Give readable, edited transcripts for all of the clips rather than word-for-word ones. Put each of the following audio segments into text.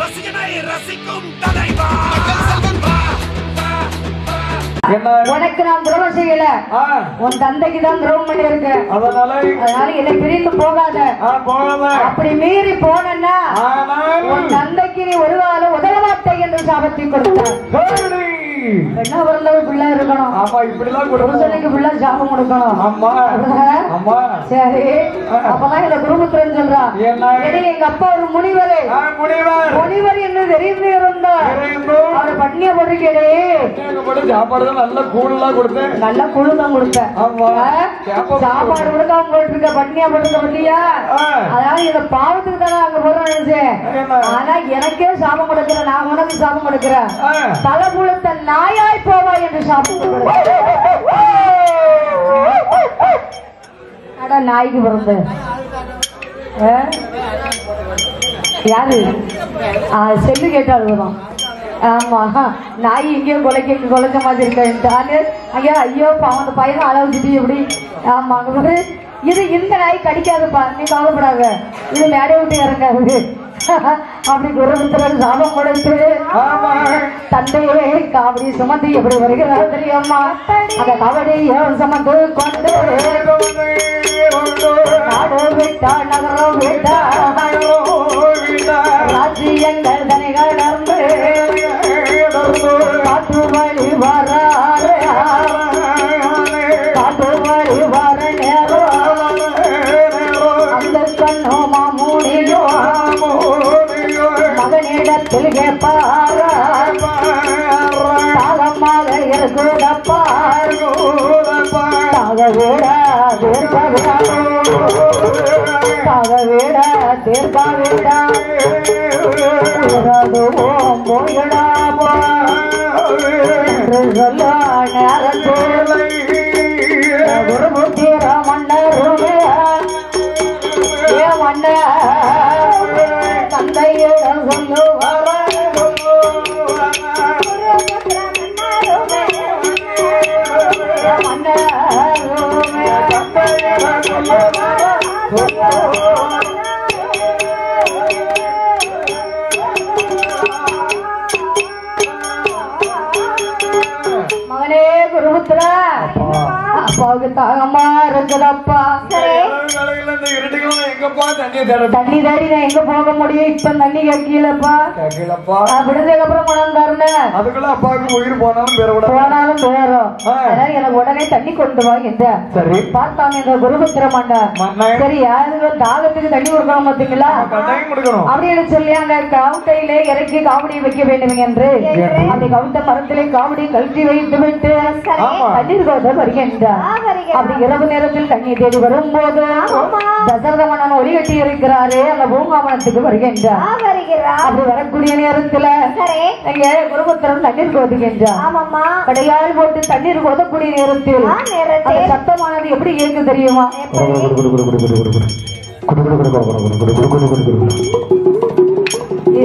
ரசிகனை ரசிக்கும் தலைவா உனக்கு நான் துரோகம் செய்யல, உன் தந்தைக்கு தான் துரோகம் பண்ணி இருக்கு. அதனால என்னை பிரிந்து போகாத. அப்படி மீறி போனா உன் தந்தைக்கு நீ ஒரு காலம் உதவ மாட்டே என்று சாபத்தை கொடுத்த. என்ன வரலவு பிள்ளை இருக்கணும். ஆமா, இப்படிலாம் புருஷனுக்கு பிள்ளை சாபம் கொடுக்கணும். ஆமா ஆமா, சரி. அப்பதான் இந்த குடும்பத்துன்னு சொல்றான். எங்க அப்பா ஒரு முனிவர், முனிவர் என்று தெரிந்து இருந்தார். அவரை பட்னிய போட்டுக்கே சாப்பாடு நல்ல கூழெல்லாம் கொடுத்தேன், நல்ல கூழு தான் கொடுத்தேன். சாப்பாடு கொடுக்க அவங்க போட்டுருக்க பட்னியா போட்டுருக்க பத்தியா. அதாவது இந்த பாவத்துக்கு தானே அங்க போறோம் நினைச்சேன். ஆனா எனக்கே சாபம் கொடுக்கிற, நான் உனக்கு சாபம் கொடுக்கிறேன். தலை குளத்த நாயாய் போவா என்று சாபம் கொடுக்கிறேன். அட நாய்க்கு பிறந்து யாரு செல்லு கேட்டாலும். ஆமா, நாய் இங்கேயும் கொலைக்க மாதிரி இருக்காரு. ஐயா ஐயோ பாவம், அந்த பையனை அளவுச்சிட்டு எப்படி. ஆமா, இது இந்த நாய் கடிக்காதுப்பா, நீ கவலைப்படாத, இது மேடை விட்டு இறங்காது. அப்படி குருபுத்திரன் சாபம் கொடுத்து தந்தையே காவடி சுமந்து எப்படி வருகிறார் தெரியுமா. அந்த காவடியை சுமந்து கொண்டு நாடு விட்டா நகரம் விட்டா ராஜ்யங்கள் தனிகள் காட்டு வழி வர காட்டு வழி வர நேரம் அந்த கண்ணோ மாமூடியோ மகனிடத்தில் கேட்பார தாகமாக இருக்குதப்பா தாக விட தீர்ப்பா விடா உறதுவோம் போயிடாமோ சொல்ல நேரத்தில் ஒரு புத்திர மன்னருமே ஏ மன்ன தந்தையிடம் சொல்லுவார மகனே குருபுத்திரா, அப்பாவுக்கு தாகமா இருக்குதப்பா. தண்ணி தேடி நான் எங்க போக முடியும், இப்ப தண்ணி கேட்கலப்பா. விடுததுக்கு அப்புறம் மனம் தரணும், அதுக்குள்ள அப்பாவுக்கு உயிர் போனாலும் பேரும். அதனால எனக்கு உடனே தண்ணி கொண்டு வாங்க. சரி பார்த்தாங்க இந்த குருபுத்திர மன்ன. சரி, யாருக்கு தாகத்துக்கு தண்ணி கொடுக்கணும் பாத்தீங்களா, அப்படின்னு சொல்லி அந்த கவுட்டையிலே இறக்கி காவடி வைக்க வேண்டும் என்று அந்த கவுட்ட மரத்திலே காவடி கழட்டி வைத்து விட்டு தண்ணீர் கோத வருகின்றார். அப்படி இரவு நேரத்தில் தண்ணீர் தேடி வரும்போது தசரத மன்னன் ஒலி கட்டி இருக்கிறாரே அந்த பூங்காவனத்துக்கு வருகின்றார். அப்படி வரக்கூடிய நேரத்துல இங்க குருபுத்திரன் தண்ணீர் கோதுகின்றார். கடையால் போட்டு தண்ணீர் கோதக்கூடிய நேரத்தில் அந்த சத்தமானது எப்படி இருக்கு தெரியுமா.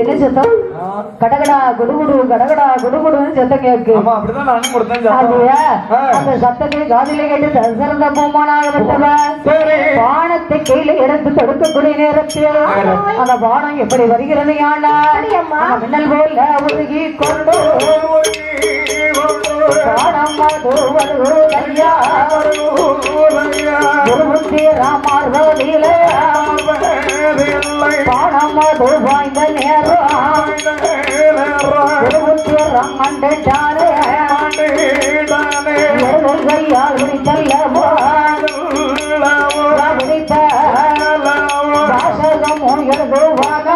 என்ன சத்தம்? கடகடா குடுகுடு கடகடா குடுகுடுன்னு சத்தம் கேட்கு. அந்த சத்தத்தை காதிலே கேட்டு தசரத பூமானாகப்பட்டவன் பானத்தை கையில எடுத்து தொடுக்கக்கூடிய நேரத்தில் அந்த பானம் எப்படி வருகிறது யானா மின்னல் போல உருகி கொண்டு பானம் ராமார்வதியிலே பானம் வாய்ந்த நேரம் கண்டாரே கையால் விழித்தல்லவோ விழித்த வாசகமோ எழுதுவாக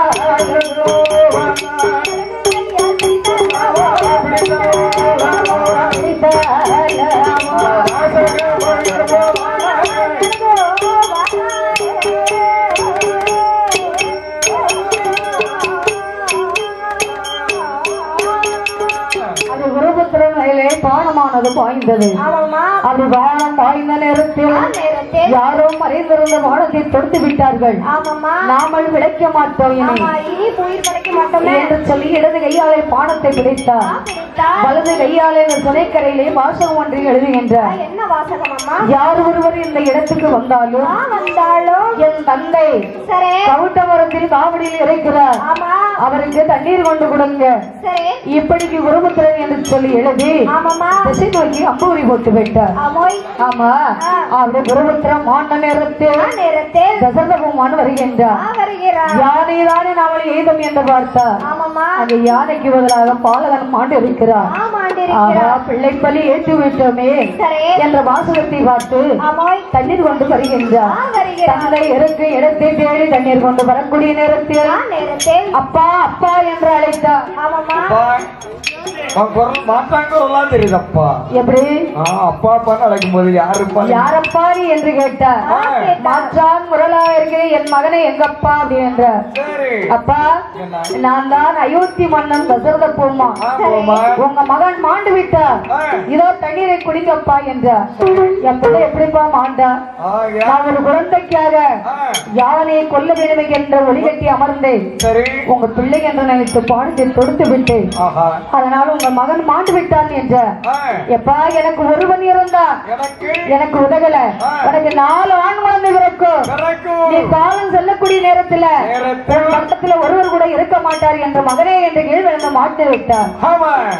பானமானது பாய்ந்தது. அப்படி பானம் பாய்ந்த நேரத்தில் யாரோ மறைந்திருந்த பானத்தை தொடுத்து விட்டார்கள். நாமல் விளைக்க மாட்டோம் என்று சொல்லி இடது கையாலே பானத்தை பிடித்தார். வலது கையாலே துணைக்கரையிலே வாசகம் ஒன்றை எழுதுகின்றார். யார் ஒருவர் இந்த இடத்துக்கு வந்தாலும் என் தந்தை கவுட்ட மரத்தில் காவடியில் இறைக்கிறார். அவருக்கு தண்ணீர் கொண்டு கொடுங்க. இப்படிக்கு குருபுத்திரன் என்று சொல்லி எழுதி திசை நோக்கி அம்பூரி போட்டு விட்டார். ஆமா, அவருடைய குருபுத்திரம் மாண்ட நேரத்தில் தசரதபெருமான் வருகின்றார். யானைதானே நாமளை எய்தம் என்று பார்த்தார். அந்த யானைக்கு பதிலாக பாலகன் மாண்டு இருக்கிறார். பிள்ளை பலி ஏற்று விட்டோமே என்ற வாசகத்தை பார்த்து தண்ணீர் கொண்டு வருகின்றார். தந்தை இருக்கு இடத்தை தேடி தண்ணீர் கொண்டு வரக்கூடிய நேரத்தில் அப்பா அப்பா என்று அழைத்தார். தெரியுதப்பா எப்படி அப்பா அப்பான்னு அழைக்கும் போது யாரப்பா என்று கேட்டார். மாற்றான் முரளா இருக்கிற என் மகனை எங்கப்பா அப்படி என்றார். அப்பா, நான் தான் அயோத்தி மன்னன் தசரத பூமா, உங்க மகன் மாண்டு விட்டார், இதோ தண்ணீரை குடிக்கப்பா என்றார். என் பிள்ளை எப்படிப்பா மாண்டா? நான் ஒரு குழந்தைக்காக யானையை கொல்ல வேண்டும் என்ற ஒளிகட்டி அமர்ந்தேன். உங்க பிள்ளை என்று நினைத்து பாடத்தை தொடுத்து விட்டேன். அதனால உங்க மகன் மாண்டு விட்டான் என்ற. எப்பா, எனக்கு ஒருவன் இருந்தான், எனக்கு உதகல, உனக்கு 4 ஆண் குழந்தை பிறக்கும். நீ காலம் செல்லக்கூடிய நேரத்துல பக்கத்துல ஒருவர் கூட இருக்க மாட்டார் என்ற மகனே என்று கீழ்விழுந்து மாட்டு விட்டார்.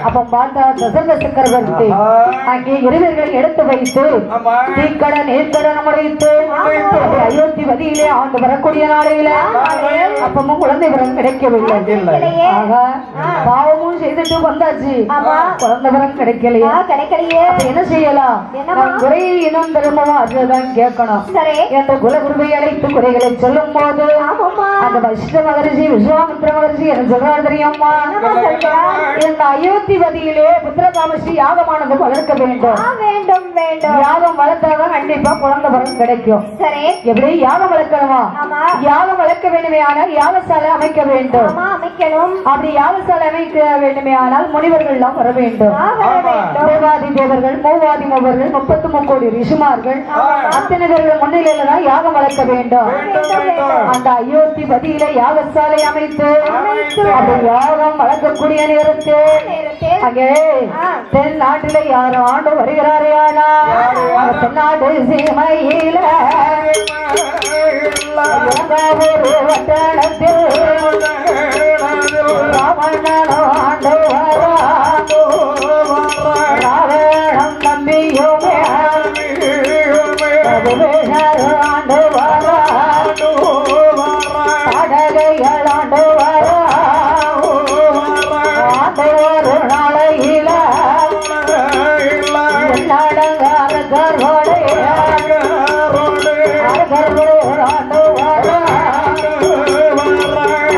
அப்ப பார்த்தா தசரத சக்கரவர்த்தி அங்கே இருவர்களை எடுத்து வைத்து தீக்கட நீர்க்கடன் முறைத்து அயோத்தி வதியிலே ஆண்டு வரக்கூடிய நாளையில அப்பமும் குழந்தை பிறகு கிடைக்கவில்லை. பாவமும் செய்துட்டு வந்தாச்சு, குழந்தை பிறகு கிடைக்கலையா? என்ன செய்யலாம்? குறையை இனம் திரும்பவும் அதுதான் கேட்கணும் என்ற குலகுருவை அழைத்து குறைகளை சொல்லும் போது அந்த வசிஷ்ட மகரிஷி விஸ்வாமித்ர மகரிஷி என்ன சொல்றாரு தெரியுமா? இந்த அயோத்தி வதியிலே புத்திரகாமஸ்ரீ யாகமானது வளர்க்க வேண்டும். யாகம் வளர்த்தாதான் கண்டிப்பா குழந்தை பிறகு கிடைக்கும். எப்படி யாகம் வளர்க்கணுமா? யாகம் வளர்க்க வேண்டுமே ஆனால் யாகசாலை அமைக்க வேண்டும். அப்படி யாகசாலை அமைக்க வேண்டுமே ஆனால் முனிவர்கள் எல்லாம் வர வேண்டும். தேவாதி தேவர்கள், மூவாதி மூவர்கள், 33 கோடி ரிஷிமார்கள் அத்தனை பேர்கள் முன்னிலையில தான் யாகம் வளர்க்க வேண்டும். அந்த அயோத்தி பதியில யாகசாலை அமைத்து அந்த யாகம் வளர்க்கக்கூடிய நேரத்தில் அங்கே தென் நாட்டில யாரும் ஆண்டு வருகிறாரே, ஆனா தென்னாடு சீமையில ஒரு வட்டத்தில் ராவணனோ ஆண்டு வரா, ராவணம் நம்பியுமே ஆண்டு வரா, அடகைகள் ஆண்டு வரா, ஆண்டு ஒரு நாளையில நடங்கார கர்வடை ஆண்டு வரா,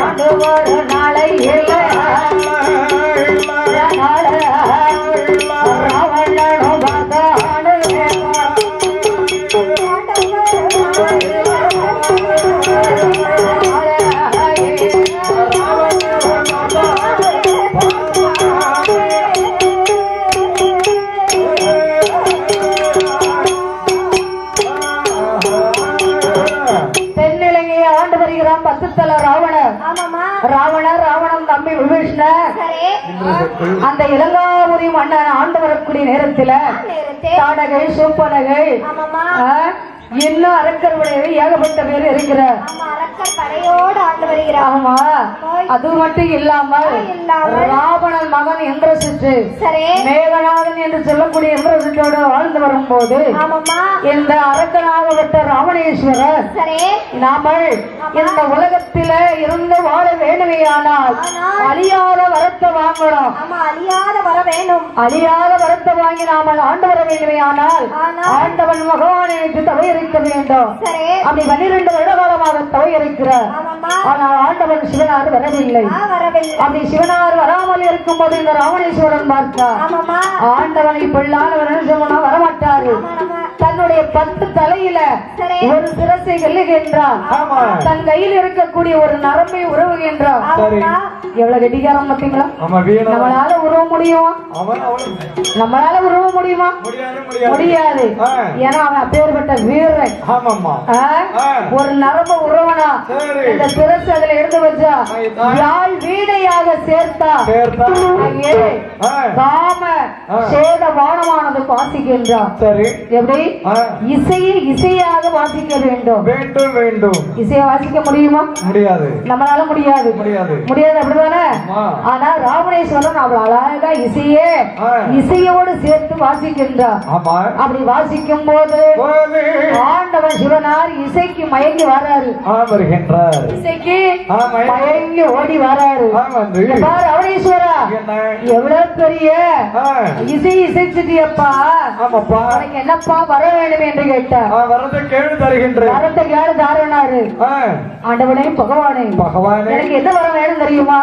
ஆண்டு ஒரு நாளையில ராவணனும் பகவானு தென்னிலங்கையை ஆண்டு வருகிறான் 10 தல ராவணன். ராவணன் தம்பி விபீஷணன் அந்த இலங்காபுரி மன்னன் ஆண்டு வரக்கூடிய நேரத்துல தாடகை சூப்பனகை இன்னும் அரக்கர்களுடைய ஏகப்பட்ட பேர் இருக்கிறார். ஆமா, அது மட்டும் இல்லாமல் ராவணன் மகன் இந்திரசித்து மேகநாதன் என்று சொல்லக்கூடிய இந்திரசித்தோடு வாழ்ந்து வரும்போது இந்த அரக்கனாகப்பட்ட ராவணேஸ்வரர் நாமல் இந்த உலகத்தில இருந்து வாழ வேண்டுமையானால் அழியாத வரத்தை வாங்கணும். அழியாத வரத்தை வாங்கி நாமல் ஆண்டு வர வேண்டுமையானால் ஆண்டவன் பகவானை தவையறிக்க வேண்டும். அப்படி 12 வருட காலமாக தவையறிக்கிறார். ஆனால் ஆண்டவன் சிவனார் வரவில்லை. அப்படி சிவனார் வராமல் இருக்கும் போது இந்த ராவணேஸ்வரன் பார்த்தார். ஆண்டவன் இப்படியான வரமாட்டாரு. தன்னுடைய 10 தலையில ஒரு சிரசை வெல்லுகின்றான். தன் கையில் இருக்கக்கூடிய ஒரு நரம்பை உறவுகின்றான். எவ்வளவு கெட்டிக்காரம் பார்த்தீங்களா? நம்மளால உறவ முடியுமா? நம்மளால உறவ முடியுமா? முடியாது. ஏன்னா அவன் அப்பேற்பட்ட வீரன். ஒரு நரம்பு உறவனா இந்த சிரசு அதுல எடுத்து வச்சா யாழ் வீணையாக சேர்த்தா காம சேத வானமானது வாசிக்கின்றான். எப்படி இசையை இசையாக வாசிக்க வேண்டும். வேண்டும் வேண்டும். இசையை வாசிக்க முடியுமா? முடியாது. நம்மளால முடியாது. முடியாது அப்படிதானே? ஆனா ராமணேஸ்வரன் அவ்வளவு அழகா இசையே இசையோடு சேர்த்து வாசிக்கின்றார். அப்படி வாசிக்கும் போது ஆண்டவன் சிவனார் இசைக்கு மயங்கி வராரு. இசைக்கு மயங்கி ஓடி வராரு. ராமணேஸ்வரா எவ்வளவு பெரிய இசை இசைச்சிட்டியப்பா, உனக்கு என்னப்பா வர வேண்டும் என்று கேட்டார். வரத்தை கேடு தருகின்ற வரத்தை கேடு தாருனாரு. ஆண்டவனே பகவானே எனக்கு என்ன வர வேணும் தெரியுமா?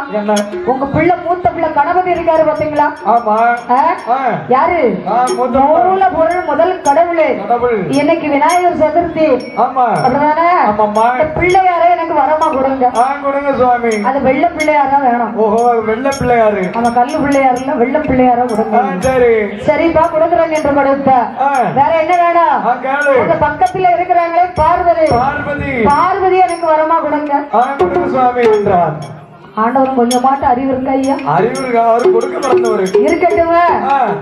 உங்க பிள்ளை மூத்த பிள்ளை கணபதி இருக்காரு பாத்தீங்களா? யாரு? மூல பொருள் முதல் கடவுளே. இன்னைக்கு விநாயகர் சதுர்த்தி அப்படிதானே? பிள்ளையாரே எனக்கு வரமா கொடுங்க. சுவாமி அது வெள்ள பிள்ளையாரா வேணும். ஓஹோ வெள்ள பிள்ளையாரு. நம்ம கல்லு பிள்ளையாரு இல்ல, வெள்ள பிள்ளையாரா கொடுங்க. சரிப்பா கொடுக்குறேன் என்று கொடுத்த. வேற என்ன வேணும்? உங்க பக்கத்துல இருக்கிறாங்களே பார்வதி, பார்வதி எனக்கு வரமா கொடுங்க. சுவாமி என்றார். ஆண்டவரும் கொஞ்சமாட்ட அறிவு இருக்கா ஐயா? அறிவு இருக்கா? அவரு கொடுக்க பிறந்தவர் இருக்கட்டும்.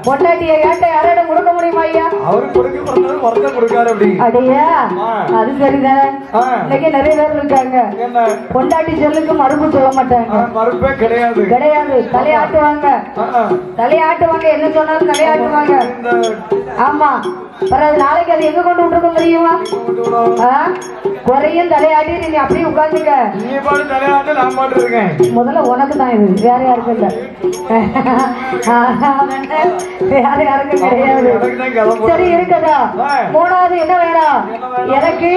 பொண்டாட்டிய கேட்ட யாரிடம் கொடுக்க முடியுமா ஐயா? அவரு கொடுக்க பிறந்தவர் வரத கொடுக்காரு. அப்படி அடியா அது சரிதான். இன்னைக்கு நிறைய பேர் இருக்காங்க பொண்டாட்டி சொல்லுக்கு மறுப்பு சொல்ல மாட்டாங்க. மறுப்பே கிடையாது. கிடையாது. தலையாட்டுவாங்க. தலையாட்டுவாங்க. என்ன சொன்னாலும் தலையாட்டுவாங்க. ஆமா. பிறகு நாளைக்கு அது எங்க கொண்டு விட்டுருக்கோம் தெரியுமா? குறையும் தலையாட்டி நீ அப்படியே உட்காந்துக்க. நீ பாட்டு தலையாட்டு நான் பாட்டு இருக்கேன். முதல்ல உனக்கு தான் இது, வேற யாருக்கும் இல்ல. வேற யாருக்கும் கிடையாது. சரி இருக்கதா. மூணாவது என்ன வேணும்? எனக்கு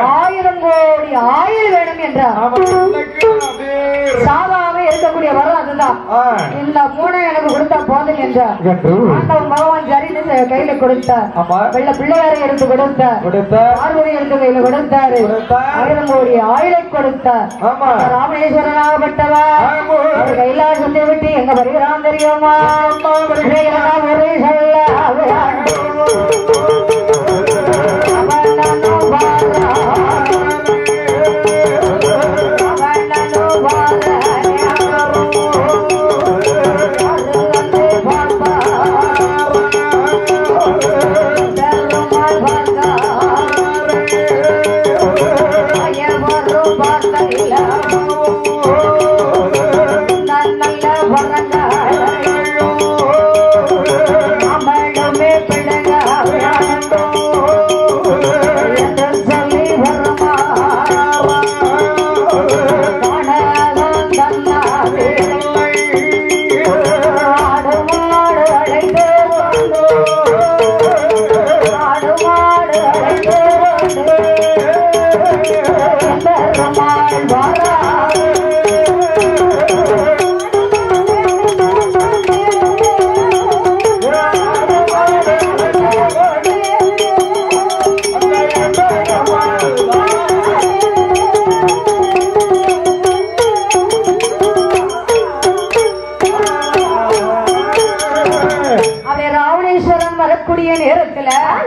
1000 கோடி ஆயுள் வேணும் என்றார். சாதாம இருக்கக்கூடிய வரம் அதுதான். இந்த 3 எனக்கு கொடுத்தா போதும் என்றார். பகவான் சரின்னு கையில கொடுத்தார். வெள்ள பிள்ளையாரை எடுத்து கொடுத்தார். பார்வதி எடுத்து கையில கொடுத்தாரு. 1000 கோடி ஆயுளை கொடுத்தார். ராமேஸ்வரனாகப்பட்டவர் கைலாசத்தை விட்டு எங்க வருகிறான் தெரியுமா? ஒரே சொல்ல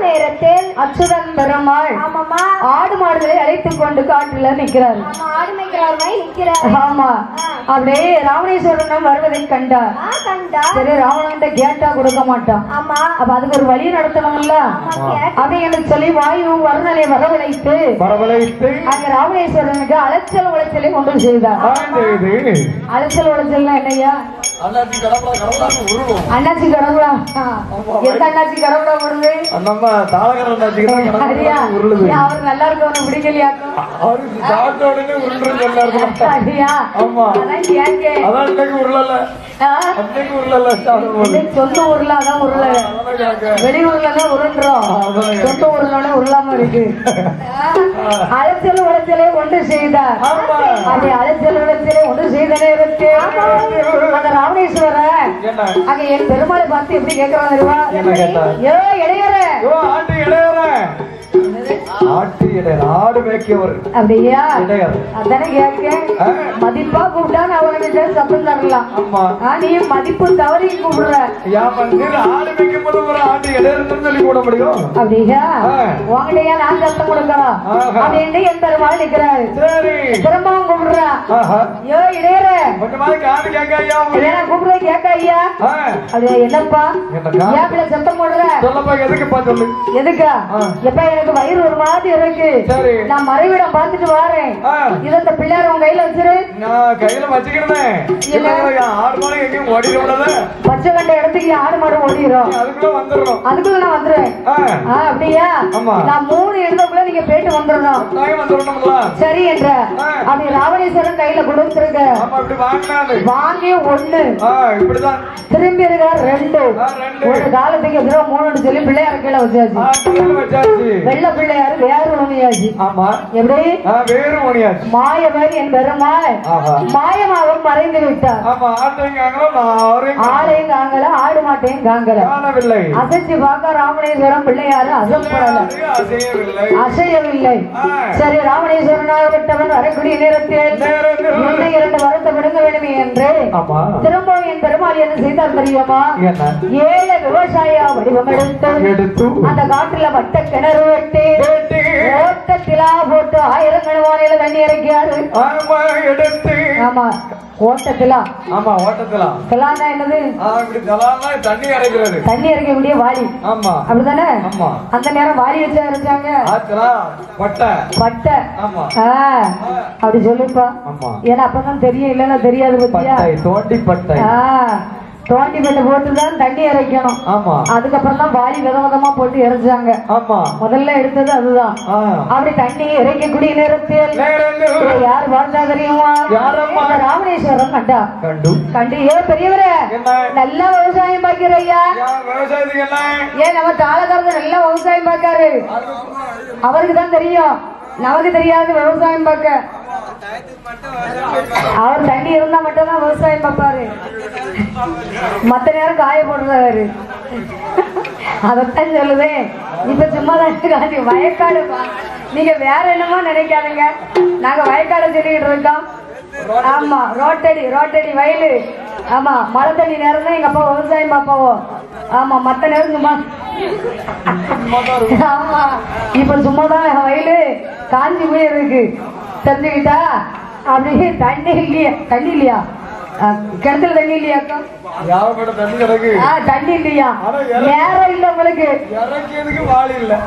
நேரத்தில் அச்சுதன் பெருமாள் ஆடு மாடுகளை அழைத்துக் கொண்டு காட்டுல நிற்கிறார். ஆமா. அப்படியே ராமணேஸ்வரன் வருவதை கண்டார். சரி ராவணன் கேட்டா கொடுக்க மாட்டான். அப்ப அதுக்கு ஒரு வழி நடத்தணும்ல. அப்படி எனக்கு சொல்லி வாயு வருணனை வரவழைத்து அங்க ராமணேஸ்வரனுக்கு அலைச்சல் உளைச்சலை கொண்டு செய்தார். அலைச்சல் உளைச்சல் என்னையா? அண்ணாச்சி கடவுளா? எந்த அண்ணாச்சி கடவுளா வருது? நம்ம தாளகர் அண்ணாச்சி அவர் நல்லா இருக்கு. அவனுக்கு பிடிக்கலையாக்கும். சொந்த ஊர்ல அதான் உருள, வெளியூர்ல தான் உருண்டுறோம். சொந்த ஊர்ல உருளாம இருக்கு. அலைச்சல் உளைச்சலை ஒன்று செய்தார். அப்படி அலைச்சல் உளைச்சலை ஒன்று செய்த நேரத்தில் அந்த ராமணேஸ்வரன் அங்க என் பெருமாளை பார்த்து எப்படி கேட்கிறான் தெரியுமா? ஏ இளையர ஆட்டு இடையர் ஆடு மேய்க்கவர் அப்படியா இடையர் அதானே கேட்க மதிப்பா கூப்பிட்டா நான் அவனுக்கு சத்தம் தரலாம் ஆமா நீ மதிப்பு தவறி கூப்பிடுற ஆடு மேய்க்கும் போது ஒரு ஆட்டு இடையர்னு சொல்லி கூட முடியும் அப்படியா உங்களையா நான் சத்தம் கொடுக்கலாம் அப்படின்னு என் பெருமாள் நிக்கிறாரு சரி திரும்பவும் கூப்பிடுறா ஐயோ இடையற கொஞ்சமா காது கேட்க ஐயா கூப்பிடுற கேட்க ஐயா அப்படியா என்னப்பா ஏன் பிள்ளை சத்தம் போடுற சொல்லப்பா எதுக்குப்பா சொல்லு எதுக்கா எப்ப எனக்கு வயிறு ஒரு மாதிரி இருக்கு நான் மறைவிடம் பார்த்துட்டு வாரேன் இத இந்த பிள்ளையார உங்க கையில வச்சிரு நான் கையில வச்சுக்கிறேன் ஆடு மாடு எங்கேயும் ஓடிட விடாத பச்சை கண்ட இடத்துக்கு ஆடு மாடு ஓடிடும் அதுக்குள்ள வந்துடுறோம் அதுக்குள்ள நான் வந்துடுவேன் அப்படியா நான் 3 இடத்துக்குள்ள நீங்க போயிட்டு வந்துடணும் சரி என்ற அப்படி ராவணேஸ்வரன் கையில கொடுத்துருக்க வாங்கி 1 இப்படிதான் திரும்பி இருக்க 2 ஒரு காலத்துக்கு எதிரோ 3 சொல்லி பிள்ளையார கீழே வச்சாச்சு வெள்ள பிள்ளையாரு வேறு ஒண்ணியாச்சு ஆமா எப்படி வேறு ஒண்ணியாச்சு மாயவர் என் பெருமாள் மாயமாக மறைந்து விட்டார் ஆமா ஆட்டையும் காங்கல ஆடு மாட்டையும் காங்கல அசைச்சு பார்க்க ராமணேஸ்வரம் பிள்ளையாரு அசையவில்லை சரி ராமணேஸ்வரனாகப்பட்டவன் வரக்கூடிய நேரத்தில் 2 வரத்தை விடுங்க வேண்டுமே என்று திரும்பவும் என் பெருமாள் என்ன செய்தார் தெரியுமா 7 விவசாய வடிவம் எடுத்து அந்த காட்டுல வட்ட கிணறு வெட்டி ஓட்டத்திலா போட்டு 1000 கணவானில தண்ணி இறக்கியாரு ஆமா ஓட்டத்திலா ஆமா ஓட்டத்திலா கிளானா என்னது தண்ணி இறக்கிறது தண்ணி இறக்கக்கூடிய வாளி ஆமா அப்படிதானே அந்த நேரம் வாளி வச்சா இறச்சாங்க பட்டை அப்படி சொல்லுப்பா ஏன்னா அப்பதான் தெரியும் இல்லன்னா தெரியாது பத்தியா தோண்டி பட்டை தோண்டி பட்டை போட்டுதான் தண்ணி இறைக்கணும் அதுக்கப்புறம் தான் வாளி விதவிதமா போட்டு இறைச்சாங்க முதல்ல எடுத்தது அதுதான் அப்படி தண்ணி இறைக்கக்கூடிய நேரத்தில் யாரு வாழ்ந்தா தெரியுமா ராமணேஸ்வரம் கண்டு ஏன் பெரியவரே நல்லா விவசாயம் பாக்கிறையா ஏன் நம்ம தாளக்காரர் நல்லா விவசாயம் பார்க்காரு அவருக்கு தான் தெரியும் நமக்கு தெரியாது விவசாயம் பார்க்க அவர் தண்ணி இருந்தா மட்டும் தான் விவசாயம் பார்ப்பாரு மத்த நேரம் காய போடுறாரு அதத்தான் சொல்லுதேன் இப்ப சும்மாதான் வயக்காடு நீங்க வேற என்னமோ நினைக்காதுங்க நாங்க வயக்காடு சொல்லிக்கிட்டு இருக்கோம் ஆமா ரோட்டடி வயலு ஆமா மழை தண்ணி நேரம் தான் எங்க அப்பா விவசாயம் பார்ப்பாவோ ஆமா மத்த நேரம் சும்மா ஆமா இப்ப சும்மாதான் வயலு காஞ்சி போய் இருக்கு தெரிஞ்சுக்கிட்டா அப்படியே தண்ணி இல்லையா கிணத்துல தண்ணி இல்லையாக்கா தண்ணி இல்லையா நேரம் இல்ல உங்களுக்கு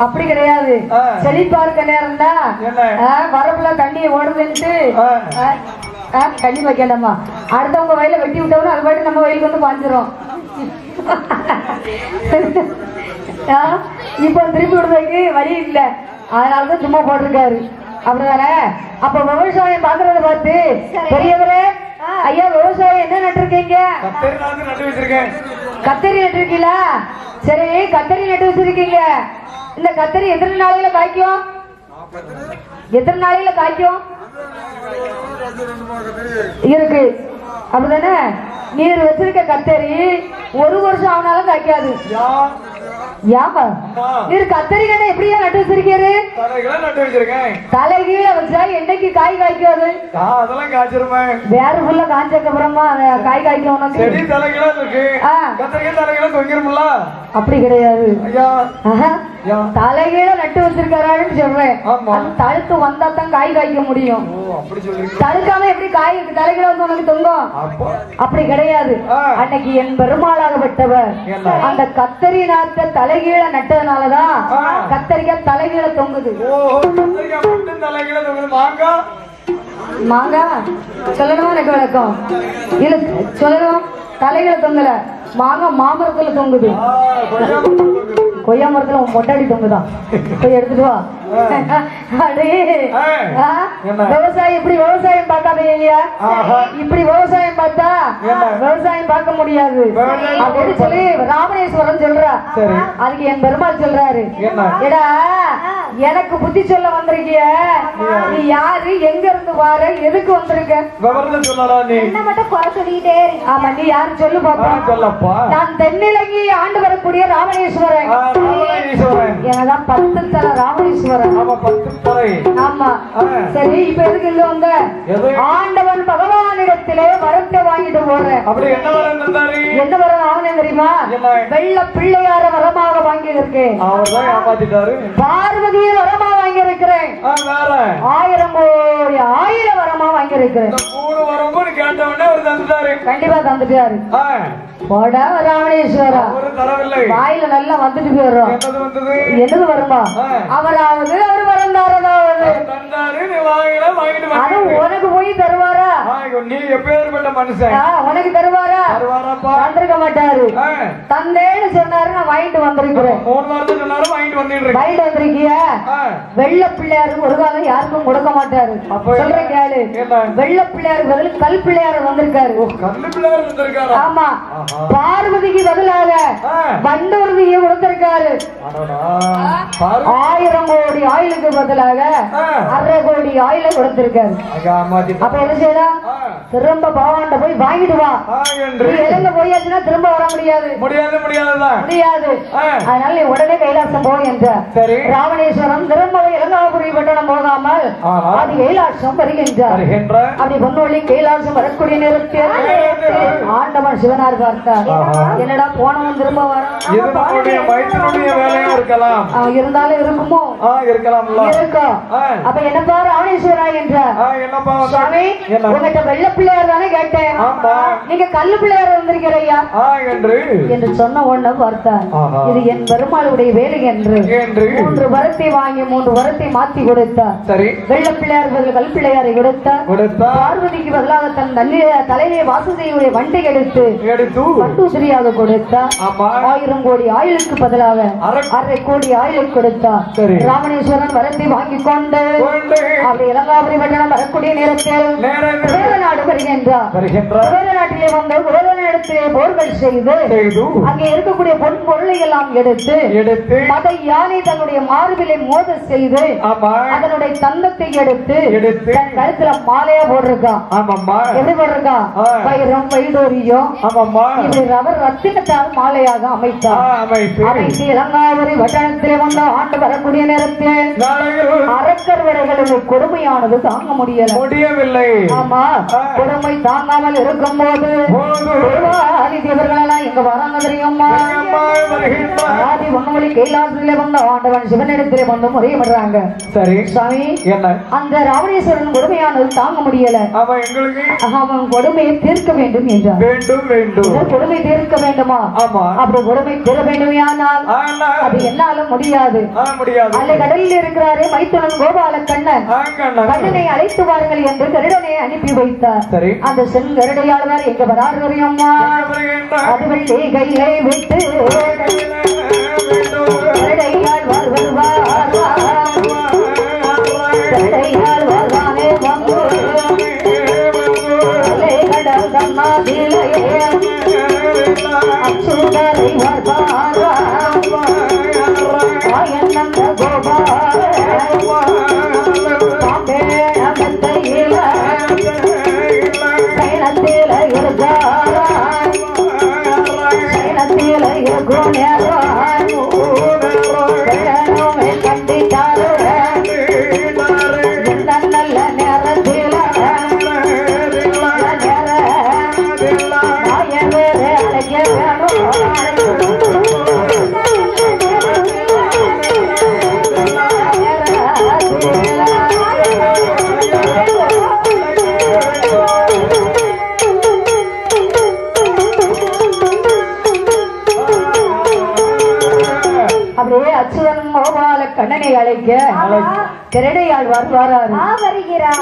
அப்படி கிடையாது செழிப்பா இருக்க நேரம் தான் வரப்புல தண்ணி ஓடுதுன்ட்டு தண்ணி வைக்கலாமா அடுத்தவங்க வயல வெட்டி விட்டோம்னா அது பாட்டு நம்ம வயலுக்கு வந்து பாஞ்சிரும் இப்ப திருப்பி விடுறதுக்கு வழி இல்ல அதனாலதான் சும்மா போட்டிருக்காரு அப்படிதானே அப்ப விவசாயம் பாக்குறத பார்த்து பெரியவரே ஐயா விவசாயம் என்ன நட்டுருக்கீங்க கத்தரி நட்டுருக்கீங்களா சரி கத்தரி நட்டு வச்சிருக்கீங்க இந்த கத்தரி எத்தனை நாளையில காய்க்கும் இருக்கு அப்படிதானே நீர் வச்சிருக்க கத்தரி 1 வருஷம் ஆனாலும் காய்க்காது நீர் கத்தரி கண்ணை எப்படியா நட்டு வச்சிருக்கீரு தலைகீழ வச்சா என்னைக்கு காய் காய்க்காது அதெல்லாம் காய்ச்சிருமே வேற ஃபுல்லா காய்ச்சதுக்கு அப்புறமா காய் காய்க்கும் அப்படி கிடையாது தலைகீழ நட்டு வச்சிருக்காருன்னு சொல்றேன் தழுத்து வந்தா தான் காய் காய்க்க முடியும் தழுக்காம எப்படி காய் தலைகீழ வந்து உனக்கு தொங்கும் அப்படி கிடையாது அன்னைக்கு என் பெருமாளாகப்பட்டவர் அந்த கத்தரி நாட்ட தலைகீழ நட்டதுனாலதான் கத்தரிக்காய் தலைகீழ தொங்குது மாங்கா சொல்லணுமா எனக்கு விளக்கம் இல்ல சொல்லணும் தலைகீழ தொங்கல மாங்கா மாமரத்துல தொங்குது கொய்யா மரத்துல மொட்டாடி தொங்குதான் போய் எடுத்துட்டு வா விவசாயம் இப்படி விவசாயம் பார்க்காதீங்க இல்லையா இப்படி விவசாயம் பார்த்தா விவசாயம் பார்க்க முடியாது அப்படின்னு சொல்லி ராமணேஸ்வரன் சொல்றா அதுக்கு என் பெருமாள் சொல்றாரு ஏடா எனக்கு புத்தி சொல்ல வந்திருக்கிய நீ யாரு எங்க இருந்து வார எதுக்கு வந்திருக்க விவரம் சொல்லடா நீ என்ன மட்டும் குறை சொல்லிட்டே ஆமா நீ யாரு சொல்லு பாப்பா சொல்லப்பா நான் தென்னிலங்கி ஆண்டு வரக்கூடிய ராமேஸ்வரன் என்னதான் 10 தலை ராமேஸ்வரன் ஆமா 10 தலை ஆமா சரி இப்ப எதுக்கு இல்ல வந்த ஆண்டவன் பகவானிடத்திலே வரத்தை வாங்கிட்டு போறேன் அப்படி என்ன வரம் தந்தாரு என்ன வரம் அவனே தெரியுமா வெள்ள பிள்ளையார வரமாக வாங்கி இருக்கேன் அவர்தான் ஏமாத்திட்டாரு பார்வதியை வரமா வாங்கி இருக்கிறேன் வேற 1000 கோடி 1000 வரமா வாங்கி இருக்கிறேன் மூணு வரமும் கேட்ட உடனே அவர் தந்துட்டாரு கண்டிப்பா தந்துட்டாரு போடா ராமேஸ்வரா ஒரு தரவில்லை வாயில நல்லா வந்துட்டு போயிடுறோம் என்னது வந்தது என்னது வருமா அவராவது அவர் வரந்தாரதாவது தந்தாரு நீ வாங்கில வாங்கிட்டு அது உனக்கு போய் தருவாரா நீ எப்பேற்பட்ட மனுஷன் உனக்கு தருவாரா தருவாராப்பா தந்திருக்க மாட்டாரு தந்தேன்னு சொன்னாரு நான் வாங்கிட்டு வந்திருக்கிறேன் 3 வாரத்துக்கு சொன்னாரு வாங்கிட்டு வந்துடுறேன் வாங்கிட்டு வந்திருக்கிய வெள்ள பிள்ளையாருக்கு ஒரு காலம் யாருக்கும் கொடுக்க மாட்டாரு சொல்றேன் கேளு வெள்ள பிள்ளையாருக்கு பதில் கல் பிள்ளையார் வந்திருக்காரு கல் பிள்ளையார் வந்திருக்காரு ஆமா பார்வதிக்கு பதிலாக வண்டூர்தியை கொடுத்திருக்காரு 1000 கோடி ஆயிலுக்கு பதிலாக 1/2 கோடி ஆயில கொடுத்திருக்காரு அப்ப என்ன செய்யலாம் திரும்ப பகவான்கிட்ட போய் வாங்கிட்டு வா இலங்கை போயாச்சுன்னா திரும்ப வர முடியாது முடியாது அதனால நீ உடனே கைலாசம் போய் என்ற ராமேஸ்வரம் திரும்ப இலங்காபுரி பட்டணம் போகாமல் அது கைலாசம் வருகின்றார் அப்படி பொன்னொழி கைலாசம் வரக்கூடிய நேரத்தில் ஆண்டவன் சிவனார் பார்த்தார் என்னடா போனவன் திரும்ப வரான் இருந்தாலும் இருக்குமோ இருக்கும் அப்ப என்னப்பா ராமேஸ்வரா என்ற சுவாமி உங்ககிட்ட வெள்ள பிள்ளையார் தானே கேட்டேன் நீங்க கல்லு பிள்ளையார் வந்திருக்கிறையா என்று சொன்ன உடனே பார்த்தார் இது என் பெருமாளுடைய வேலை என்று 3 வரத்தை வாங்கி 3 வரத்தை மாத்தி கொடுத்தார் வெள்ள பிள்ளையார் கல் பிள்ளையாரை கொடுத்தார் பார்வதிக்கு பதிலாக தன் தலையிலே வாசுதேவனுடைய வண்டை எடுத்து பட்டுசிரியாக கொடுத்தார் 1000 கோடி ஆயுளுக்கு பதிலாக 1/2 கோடி ஆயுளுக்கு கொடுத்தார் ராமேஸ்வரன் வரத்தை வாங்கி கொண்டு அப்படி இலங்காபுரி பட்டணம் வரக்கூடிய நேரத்தில் வேற நாடு வருகின்றார் வேற நாட்டிலே வந்து வேறனிடத்திலே போர்கள் செய்து அங்கே இருக்கக்கூடிய பொன் பொருளை எல்லாம் எடுத்து மத யானை தன்னுடைய மார்பிலை மோத செய்து அதனுடைய தந்தத்தை எடுத்து தன் கழுத்துல மாலையா போட்டிருக்கான் எப்படி போட்டிருக்கான் வைரம் வைடூரியம் இப்படி ரவர் ரத்தினத்தால் மாலையாக அமைத்து இலங்காபுரி வட்டணத்திலே வந்த ஆண்டு வரக்கூடிய நேரத்தில் அரக்கர் வரைகளுக்கு கொடுமையானது தாங்க முடியவில்லை ஆமா கொடுமை தாங்காமல் இருக்கும் போது தேவர்களெல்லாம் இங்க வராங்க தெரியுமா ஆதி பொன்னொழி கைலாசத்திலே வந்த ஆண்டவன் சிவனிடத்திலே வந்து முறையிடுறாங்க சாமி அந்த ராமேஸ்வரன் கொடுமையானது தாங்க முடியல அவன் கொடுமையை தீர்க்க வேண்டும் என்றார் கொடுமை தீர்க்க வேண்டுமா அப்படி கொடுமை தீர வேண்டுமையானால் அது என்னாலும் முடியாது அல்ல கடலில் இருக்கிறாரே மைத்துனன் கோபால கண்ணன் கண்ணனை அழைத்து வாருங்கள் என்று கருடனை அனுப்பி வைத்தார் அந்த செல் கருடையாளர் எங்க வராரு தெரியுமா அது வெள்ளி கையை விட்டு கருடையாள் வருவார் கருடையாள் வருவானே வந்து கடல் தன்னாதிலே அச்சுதரை வருவாரா ஆயனந்த கோபால பாம்பேணத்தையில சைனத்தில இருக்காரா சைனத்தில இருக்கும் நேரம் கண்டிட்டாரு நல்ல நேரத்தில அழைக்க அப்படியே அச்சுதன் கோபால கண்ணனை அழைக்க கரடையாழ்வார் வராரு.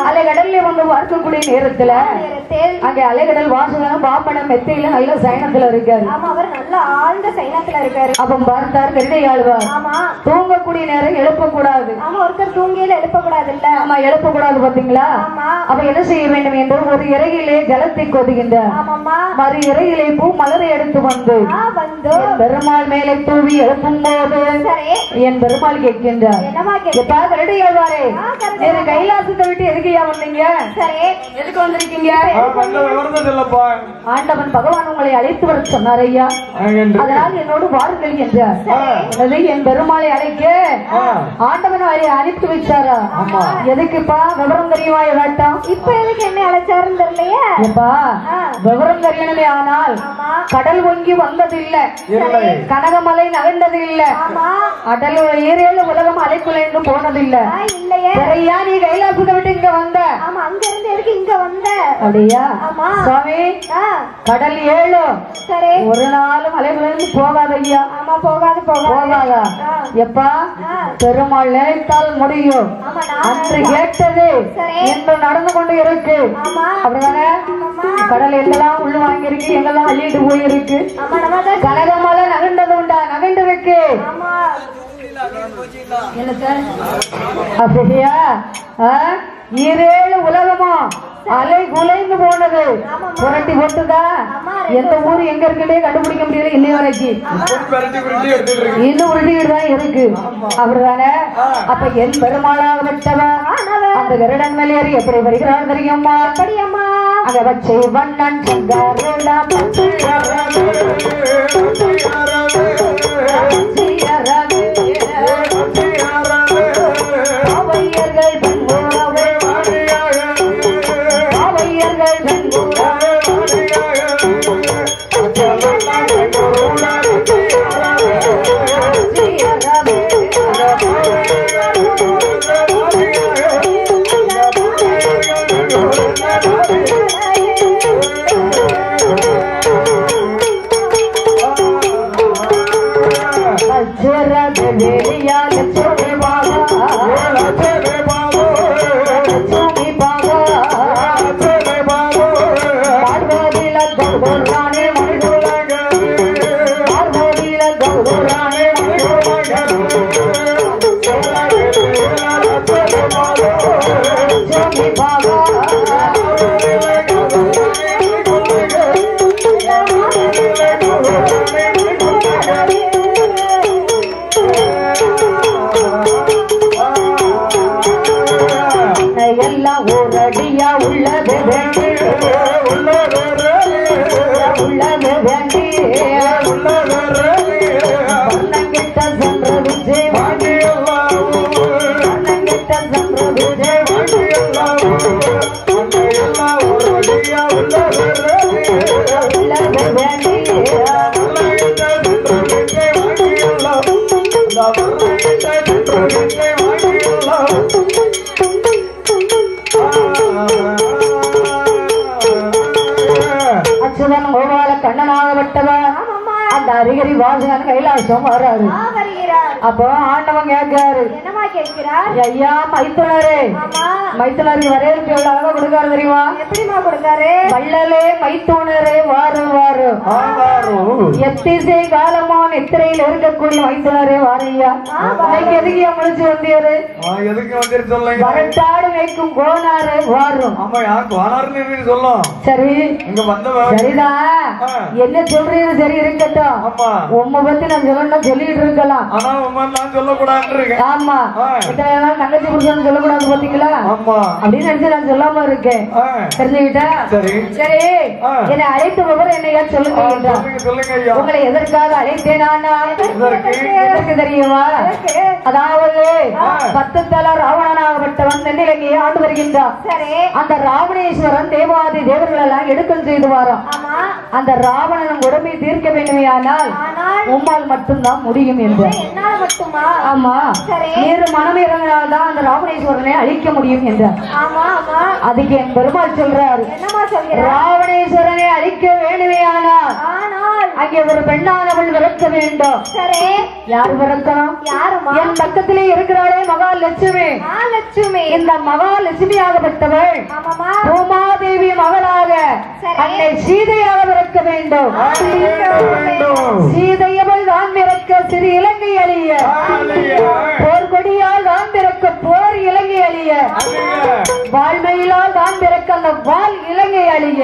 அலைகடல்ல வந்து பார்க்கக்கூடிய நேரத்துல அங்க அலைகடல் வாசகனும் பாப்பனம் மெத்தையில நல்ல சயனத்துல இருக்காரு. அவர் நல்ல ஆழ்ந்த சயனத்துல இருக்காரு. அப்ப பார்த்தார் கரடையாழ்வார். தூங்கக்கூடிய நேரம் எழுப்பக்கூடாது. ஒருத்தர் தூங்கியில எழுப்பக்கூடாது இல்ல. ஆமா, எழுப்பக்கூடாது பாத்தீங்களா? அப்ப என்ன செய்ய வேண்டும் என்று ஒரு இறையிலே ஜலத்தை கொதுகின்றார். மறு இறையிலே பூ மலரை எடுத்து வந்து பெருமாள் மேலே தூவி எழுப்பும் போது என் பெருமாள் கேட்கின்றார், கரடையாழ்வாரே, கைலாசத்தை விட்டு எதுக்கையா வந்தீங்க? எதுக்கு வந்திருக்கீங்க? ஆண்டவன் பகவான் உங்களை அழைத்து வர சொன்னார் ஐயா, அதனால் என்னோடு வாருங்கள் என்றார். என் பெருமாளை அழைக்க ஆண்டவன் அனுப்பி வச்சாரா? எதுக்குப்பா? விவரம் தெரியுமா? வேட்டாம். இப்ப எதுக்கு என்ன அழைச்சாருன்னு தெரியலையே. விவரம் தெரியணுமே. ஆனால் கடல் ஒங்கி வந்ததில்லை, கனகமலை நகர்ந்தது இல்லை, அடல் ஏரியால உலகம் அலைக்குலைந்து போனதில்லை. இல்லையா? நீ கைலாசத்தை விட்டு இங்க வந்த? அங்க இருந்து எதுக்கு இங்க வந்த? அப்படியா சுவாமி? கடல் 7 ஒரு நாளும் அலைக்குலைந்து போகாது ஐயா. போகாது போகாதா? எப்பா? பெருமாள் நினைத்தால் முடியும். அன்று கேட்டது இன்று நடந்து கொண்டு இருக்கு. அப்படிதானே? கடல் எங்கெல்லாம் உள்ள வாங்கி இருக்கு, எங்கெல்லாம் அள்ளிட்டு போயிருக்கு. கனகமலை நகர்ந்தது உண்டா? நகர்ந்து இருக்கு. அப்படியா? 7 உலகமும் அலை குலைந்து போனது. புரட்டி போட்டுதா? எந்த ஊரு எங்க இருக்குன்னே கண்டுபிடிக்க முடியல இன்னைய வரைக்கும். இன்னும் உருட்டிக்கிட்டு தான் இருக்கு. அப்படிதானே? அப்ப என் பெருமாளாக விட்டவா அந்த கருடன் மேலேறி எப்படி வருகிறான் தெரியுமா? அங்க வச்சை வண்ணன் அரிகரி வாசகன் கைலாசம் வர்றாரு. அப்போ ஆண்டவன் கேட்கிறாரு, ஐயா மைத்துனரே, மைத்துனருக்கு வரவேற்பு எவ்வளவு அழகா கொடுக்காரு தெரியுமா? எப்படிமா கொடுக்காரு? வள்ளலே மைத்துனரே வாரு வாரு, எத்திசை காலமா நித்திரையில் இருக்கக்கூடிய மைத்துனரே வாரையா. இன்னைக்கு எதுக்கு முடிச்சு வந்தியாரு? வரட்டாடு வைக்கும் கோனாரு வாரும். சரி சரிதான், என்ன சொல்றது? சரி இருக்கட்டும், உண்மை பத்தி நான் சொல்லணும் சொல்லிட்டு இருக்கலாம். ஆமா, தங்கச்சி புருஷன் சொல்லக்கூடாது பாத்தீங்களா? அப்படின்னு நினைச்சு நான் சொல்லாம இருக்கேன். தெரிஞ்சுக்கிட்டா? சரி, என்னை அழைத்த விவரம் என்னையா சொல்லுங்க. உங்களை எதற்காக அழைத்தேனா? எதற்கு தெரியுமா? அதாவது 10 தல ராவணனாகப்பட்டவன் தென்னிலங்கையை ஆண்டு வருகின்றான். அந்த ராவணேஸ்வரன் தேவாதி தேவர்கள் எல்லாம் எடுக்கல் செய்து வாரான். அந்த ராவணன் உடம்பை தீர்க்க வேண்டுமையானால் உம்மால் மட்டும்தான் முடியும் என்று. ஆமா, வேறு மனம் இறங்கினால்தான் அந்த ராவணேஸ்வரனை அழிக்க முடியும் என்றார். அதுக்கு என் பெருமாள் சொல்றாரு, ராவணேஸ்வரனை அழிக்க வேண்டுமையானால் அங்கே ஒரு பெண்ணானவள் பிறக்க வேண்டும். சரி, யார் பிறக்கணும்? யாருமா? என் பக்கத்திலே இருக்கிறாளே மகாலட்சுமி. லட்சுமி. இந்த மகாலட்சுமியாகப்பட்டவள் ஆமாமா. பூமாதேவி மகளாக அன்னை சீதையாக பிறக்க வேண்டும். சீதையவள் தான் பிறக்க சிறு இலங்கை அழிய, போர்கொடியால் தான் பிறக்க போர் இலங்கை அழிய, வாழ்மையிலால் தான் பிறக்க அந்த வால் இலங்கை அழிய.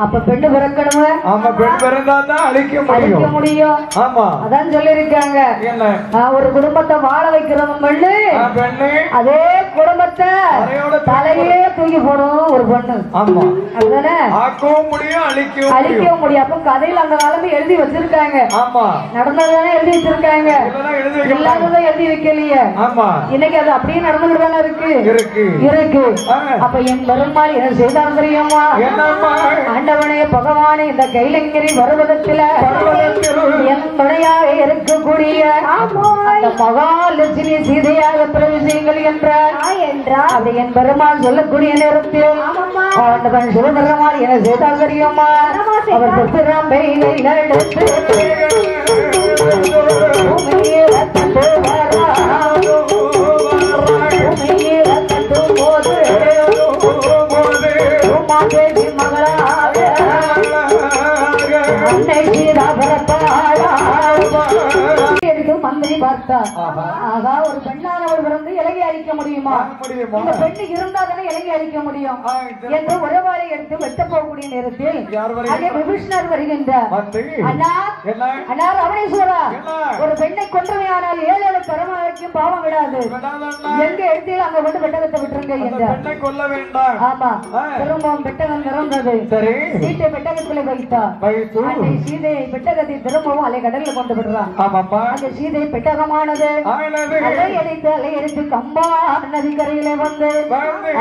அப்ப பெண்ணு பிறக்கணுமே. ஆமா, பெண் பிறந்தாதான் அழிக்க முடியும். ஆமா, அதான் சொல்லிருக்காங்க. ஒரு குடும்பத்தை வாழ வைக்கிறவங்க பெண்ணு, அதே குடும்பத்தை தலையே தூக்கி போடும் ஒரு பொண்ணு. ஆமா, அதுதானே ஆக்கவும் முடியும், அழிக்கவும் முடியும். அப்ப கதையில் அந்த காலமே எழுதி வச்சிருக்காங்க. ஆமா, நடந்ததுதானே எழுதி வச்சிருக்காங்க, இல்லாததான் எழுதி வைக்கலையே. ஆமா, இன்னைக்கு அது அப்படியே நடந்துட்டு தானே இருக்கு. அப்ப என் பெருமாள் என்ன செய்தார் தெரியுமா? ஆண்டவனே பகவானே, இந்த கைலங்கிரி பர்வதத்தில என் துணையாக இருக்கக்கூடிய அந்த மகாலட்சுமி சீதையாக பிரவேசிங்கள் என்றார். அப்படி என் பெருமாள் சொல்லக்கூடிய நேரத்தில் ஆண்டவன் சிவபெருமாள் என செய்தால் தெரியுமா? அவர் சொத்துராம்பை எடுத்து பூமாதேவி மகளாக அன்னை சீதா மந்திரி பார்த்தார். ஆகா, ஒரு பெண்ணானவள் பிறந்து இலங்கை அழிக்க முடியுமா? இந்த பெண்ணு இருந்தா தானே இலங்கை அழிக்க முடியும் என்று உறவாளை எடுத்து வெட்ட போகக்கூடிய நேரத்தில் அங்கே விபீஷணர் வருகின்றார். அண்ணா ரமணேஸ்வரா, ஒரு பெண்ணை கொன்றவையானால் 7 தலைமுறைக்கும் பாவம் விடாது. எங்க எடுத்து அங்க வந்து பெட்டகத்தை விட்டுருங்க என்றார். ஆமா, திரும்பவும் பெட்டகம் திறந்தது. சீட்டை பெட்டகத்தில் வைத்தார். அன்னை சீதையை பெட்டகத்தை திரும்பவும் அலை கடலில் கொண்டு விடுறான். அந்த சீதை பெட்டகமானது அலையடித்து கம்பா நதிக்கரையிலே வந்து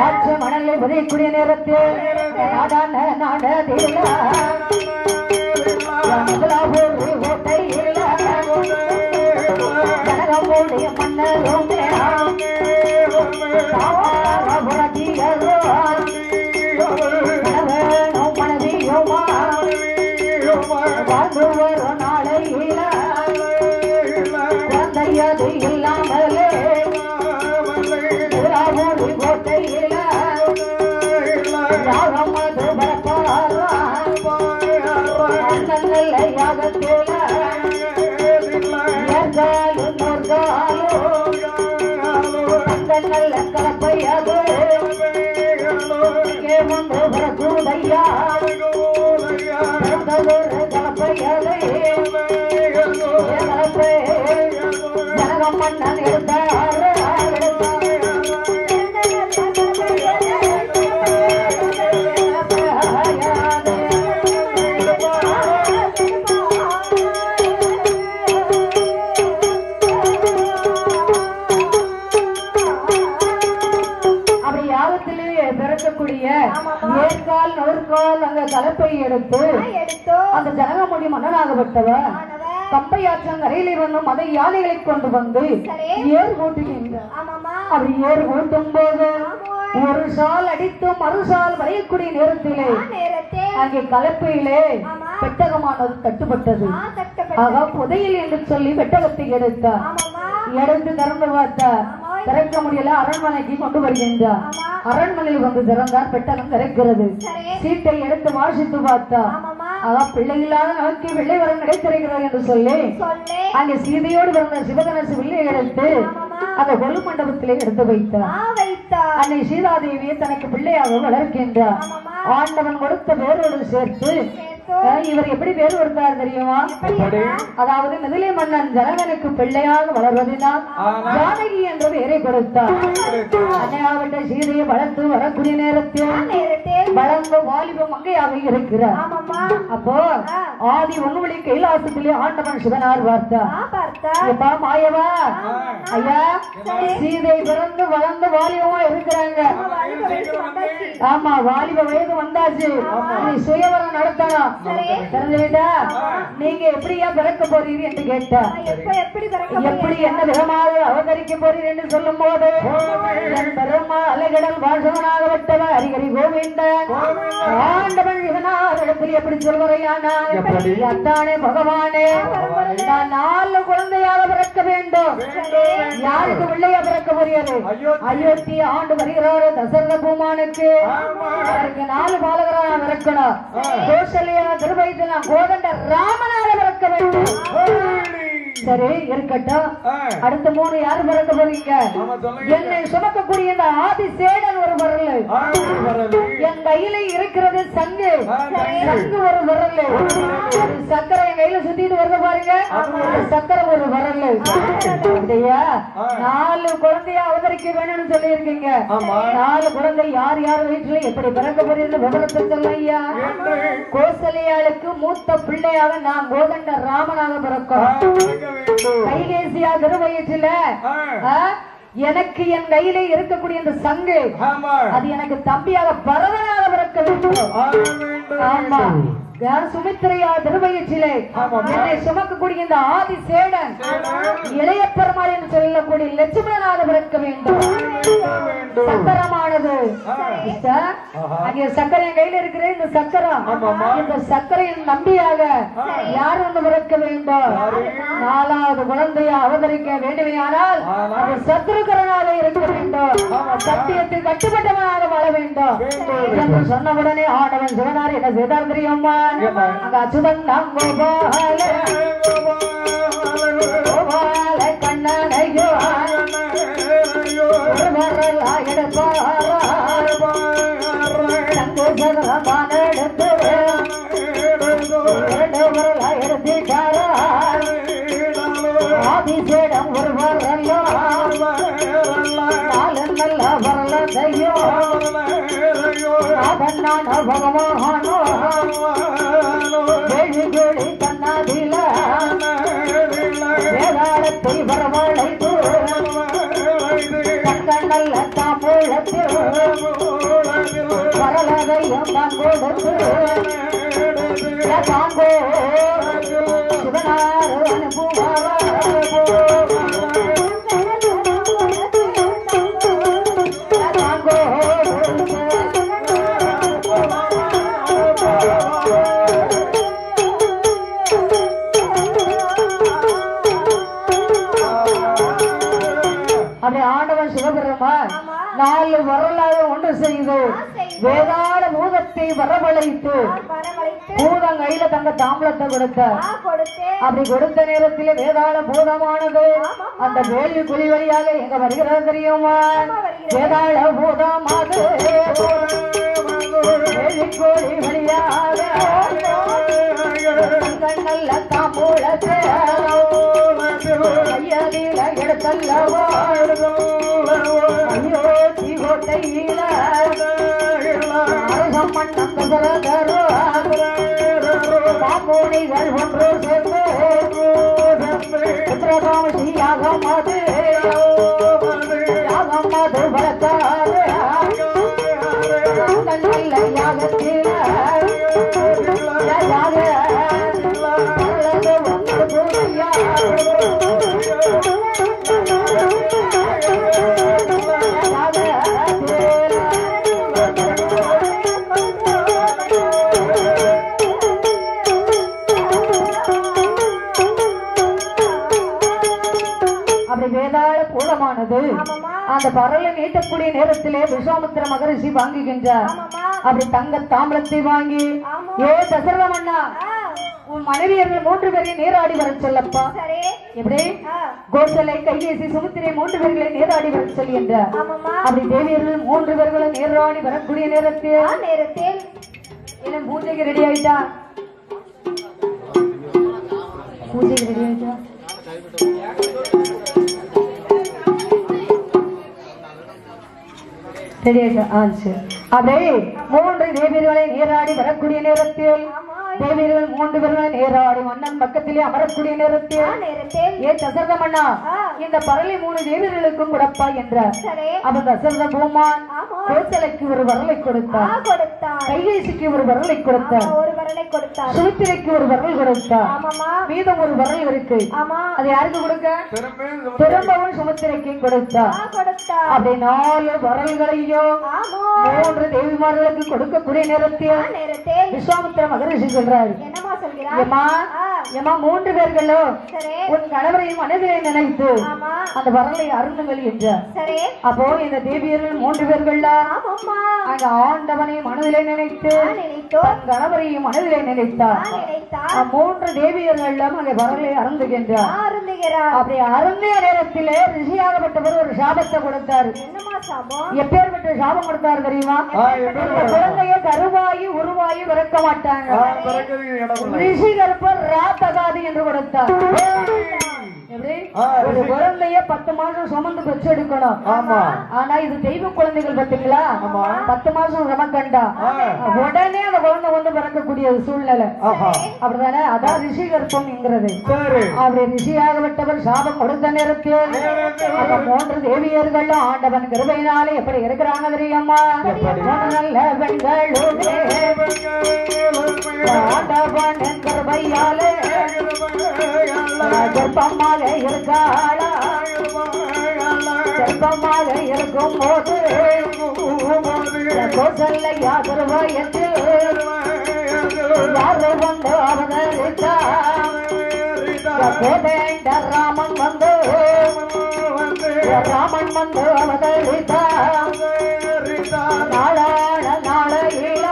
ஆற்று மணலை உதைக்கூடிய நேரத்தில் கனகமுடைய மன்னரும் மனதியுமா வாழ்ந்து வரும் நாளையில குழந்தையது இல்லாமலே கோட்டையில யாகமது பரப்பாரா யாகத்தில ஏற்காலும் நோர்காலும் அந்த நல்ல கலப்பையாது வந்து வரக்கூடையா கலப்பையதை ஜனகம் மன்னன் எடுத்தார். அப்படி யாகத்திலே பிறக்கக்கூடிய ஏற்கால் நோர்கால் அங்க கலப்பை எடுத்து அந்த ஜனகமுடி மன்னனாகப்பட்டவர் கம்பையாற்றங்கரையிலே வந்து மத யானைகளை கொண்டு வந்து ஏர் ஓட்டுகின்றார். அப்படி ஏர் ஓட்டும் போது ஒரு சால் அடித்து மறுசால் வரையக்கூடிய நேரத்திலே அங்கே கலப்பையிலே பெட்டகமானது தட்டுப்பட்டது. ஆக புதையில் என்று சொல்லி பெட்டகத்தை எடுத்தார். எடுத்து திறந்து பார்த்தார். திறக்க முடியல. அரண்மனைக்கு கொண்டு வருகின்றார். அரண்மனையில் வந்து திறந்தார். பெட்டகம் திறக்கிறது. சீட்டை எடுத்து வாசித்து பார்த்தார். அதான் பிள்ளைகளாக நமக்கு வெள்ளை வரம் கிடைத்திருக்கிறது என்று சொல்லி அங்கே சீதையோடு பிறந்த சிவகணேச பிள்ளை எடுத்து அந்த கொலு மண்டபத்திலே எடுத்து வைத்தார். அன்னை சீதாதேவியை தனக்கு பிள்ளையாக வளர்க்கின்றார். ஆண்டவன் கொடுத்த பேரோடு சேர்த்து இவர் எப்படி பேர் கொடுத்தார் தெரியுமா? அதாவது மிதிலை மன்னன் ஜனகனுக்கு பிள்ளையாக வளர்வதினால் ஜானகி என்ற பெயரை கொடுத்தார். அன்னையாவட்ட சீதையை வளர்த்து வரக்கூடிய நேரத்தில் வளர்ந்த வாலிப மங்கையாக இருக்கிறார். அப்போ ஆதி ஒன்னுவழி கைலாசத்திலே ஆண்டவன் சிவனார் பார்த்தார். மாயவா ஐயா, சீதை பிறந்து வளர்ந்த வாலிபமா இருக்கிறாங்க. ஆமா, வாலிப வயது வந்தாச்சு. சுயவரம் நடத்தா தெரிஞ்சுக்கணும். தெரிஞ்சுக்கிட்டா நீங்க எப்படியா பிறக்க போறீங்க என்று கேட்டா எப்படி என்ன விதமாக அவதரிக்க போறீர் என்று சொல்லும் போது அலைகடல் வாசவனாகப்பட்டவன் ஹரிஹரி கோவிந்தன் ஆண்டவன் இவனாரிடத்தில் எப்படி சொல்வரையானா அத்தானே பகவானே நான் 4 குழந்தையாக பிறக்க வேண்டும். யாருக்கு பிள்ளையா பிறக்க முடியாது? அயோத்தி ஆண்டு வருகிறாரு தசரத பூமானுக்கு. அவருக்கு 4 பாலகராக பிறக்கணும். கோசல்யா திருவயிற்று நான் கோதண்ட ராமனாக பிறக்க வேண்டும். சரி இருக்கட்டும். அடுத்த 3 யாரு பிறக்க போறீங்க? என்னை சுமக்கக்கூடிய இந்த ஆதி சேடன் ஒரு வரல. என் கையில இருக்கிறது சங்கு. சங்கு ஒரு வரல. சக்கரை என் கையில சுத்திட்டு வருது பாருங்க. சக்கரை ஒரு வரல. அப்படியா 4 குழந்தையா அவதரிக்க வேணும்னு சொல்லி இருக்கீங்க. 4 குழந்தை யார் யார் வீட்டுல எப்படி பிறக்க போறீங்க விவரத்தை சொல்ல ஐயா. கோசலையாளுக்கு மூத்த பிள்ளையாக நான் கோதண்ட ராமனாக பிறக்கும். கைகேசியா திருவயிற்றில எனக்கு என் கையிலே இருக்கக்கூடிய இந்த சங்கு அது எனக்கு தம்பியாக பரவனாக பிறக்க வேண்டும். ஆமா சுமித்திரையா திருவயிற்றிலே என்னை சுமக்கக்கூடிய இந்த ஆதி சேடன் இளைய பெருமாள் என்று சொல்லக்கூடிய லட்சுமணனாக பிறக்க வேண்டும். சக்கரமானது அங்கே சக்கரை கையில இருக்கிற இந்த சக்கரம் இந்த சக்கரையின் நம்பியாக யார் வந்து பிறக்க வேண்டும்? 4வது குழந்தையா அவதரிக்க வேண்டுமையானால் சத்ருகரனாக இருக்க வேண்டும். சத்தியத்தை கட்டுப்பட்டவனாக வாழ வேண்டும் என்று சொன்னவுடனே ஆண்டவன் சிவனார் என்ன செய்தார் தெரியுமா? அங்க அச்சுதன் கோபால கோபால கண்ணனையோ ஆதிசேடம் ஒரு வரலோ நல்ல வரலையோ அதனான பகவானோ கேள்வி தன்னாதில வேதாளத்தை வரவழைத்து நல்ல தாம்பூலத்தில் வரலதையும் தான் கொடுத்து தாங்கோ சிவனார் அனுப்புவாரோ அப்படி ஆண்டவன் சிவபெருமான் 4 வரலாறு ஒன்று செய்து வேதாள பூதத்தை வரவழைத்து பூதம் கையில தங்க தாம்பளத்தை கொடுத்த. அப்படி கொடுத்த நேரத்தில் வேதாள பூதமானது அந்த வேள்வி குழி வழியாக எங்க வருகிறது தெரியுமா? வேதாள பூதமானது வேள்வி குழி வழியாக நல்ல தாம்பூலத்தை கையாதில எடுத்தல்லவோ அயோத்தி கோட்டையில அரசம் மன்னம் தசரதரோ பாம்பூனிகள் ஒன்று சேர்ந்து புத்திரகாமசி யாகமது யாகமது வளர்த்தாரு நல்ல யாகத்தில் வேதாள பூதமானது அந்த பரலை நீட்டக்கூடிய நேரத்திலே விஸ்வாமித்திர மகரிஷி வாங்குகின்றார். அப்படி தங்க தாம்பலத்தை வாங்கி ஏ தசரத மன்னா உன் மனைவியர்கள் 3 பேரை நீராடி வர சொல்லப்பா. எப்படி கோசலை கைகேசி சுமித்திரை 3 பேர்களை நீராடி வர சொல்லி என்றார். அப்படி தேவியர்கள் 3 பேர்களை நீராடி வரக்கூடிய நேரத்தில் என்ன பூஜைக்கு ரெடி ஆயிட்டா? பூஜைக்கு ரெடி ஆயிட்டா? அப்படியே 3 தேவியர்களை நீராடி வரக்கூடிய நேரத்தில் தேவியர்கள் 3 பேர்கள் நேராடி மன்னன் பக்கத்திலே அமரக்கூடிய நேரத்தில் ஏ தசரத மன்னா இந்த பரளி 3 தேவியர்களுக்கும் கொடுப்பா என்றார். அப்ப தசரத பூமான் கோசலைக்கு ஒரு வரலை கொடுத்தார், கைகேசிக்கு ஒரு வரலை கொடுத்தார், சுமித்திரைக்கு ஒரு வரல் கொடுத்தார், மீதம் ஒரு வரல் இருக்கு. அது யாருக்கு கொடுக்க? திரும்பவும் சுமித்திரைக்கு கொடுத்தார். அப்படி 4 வரல்களையும் 3 தேவிமார்களுக்கு கொடுக்கக்கூடிய நேரத்தில் விஸ்வாமித்திர மகரிஷி சொல்றாரு, ஏமா 3 பேர்களும் உன் கணவரையும் மனதிலே நினைத்து அந்த வரலை அருந்துங்கள் என்றார். அப்போ இந்த தேவியர்கள் 3 பேர்கள் அங்க ஆண்டவனை மனதிலே நினைத்து கணவரையும் மனதிலே நினைத்தார். 3 தேவியர்கள் அங்கே வரலை அருந்துகின்றார். அப்படி அருந்திய நேரத்திலே ரிஷியாகப்பட்டவர் ஒரு சாபத்தை கொடுத்தார். எப்பேற்பட்ட சாபம் கொடுத்தாரு தெரியுமா? குழந்தைய கருவாயி உருவாயி பிறக்க மாட்டாங்க, ரிஷி கற்பர் ராத்தகாதி என்று கொடுத்தார். ஒரு குழந்தைய 10 மாசம் சுமந்து பெற்றெடுக்கணும். ஆனா இது தெய்வ குழந்தைகள் பார்த்தீங்களா, 10 மாசம் சுமக்கண்டா உடனே அந்த குழந்தை வந்து பிறக்கக்கூடிய சூழ்நிலை. அப்படிதானே? அதான் ரிஷி கற்பம்ங்கிறது. அப்படி ரிஷியாகப்பட்டவர் சாபம் கொடுத்த நேரத்தில் 3 தேவியர்கள் ஆண்டவன் கிருபையினாலே எப்படி இருக்கிறாங்க தெரியுமா? நல்ல பெண்களுமே ஆண்டவன் கிருபையாலே கர்ப்பமாக இருக்காளா, கர்ப்பமாக இருக்கும் போது கோசல்லையா திருவயத்தில் யாரு வந்து அவதரித்தா ராமன் வந்து அவதரித்தா நாளான நாளையில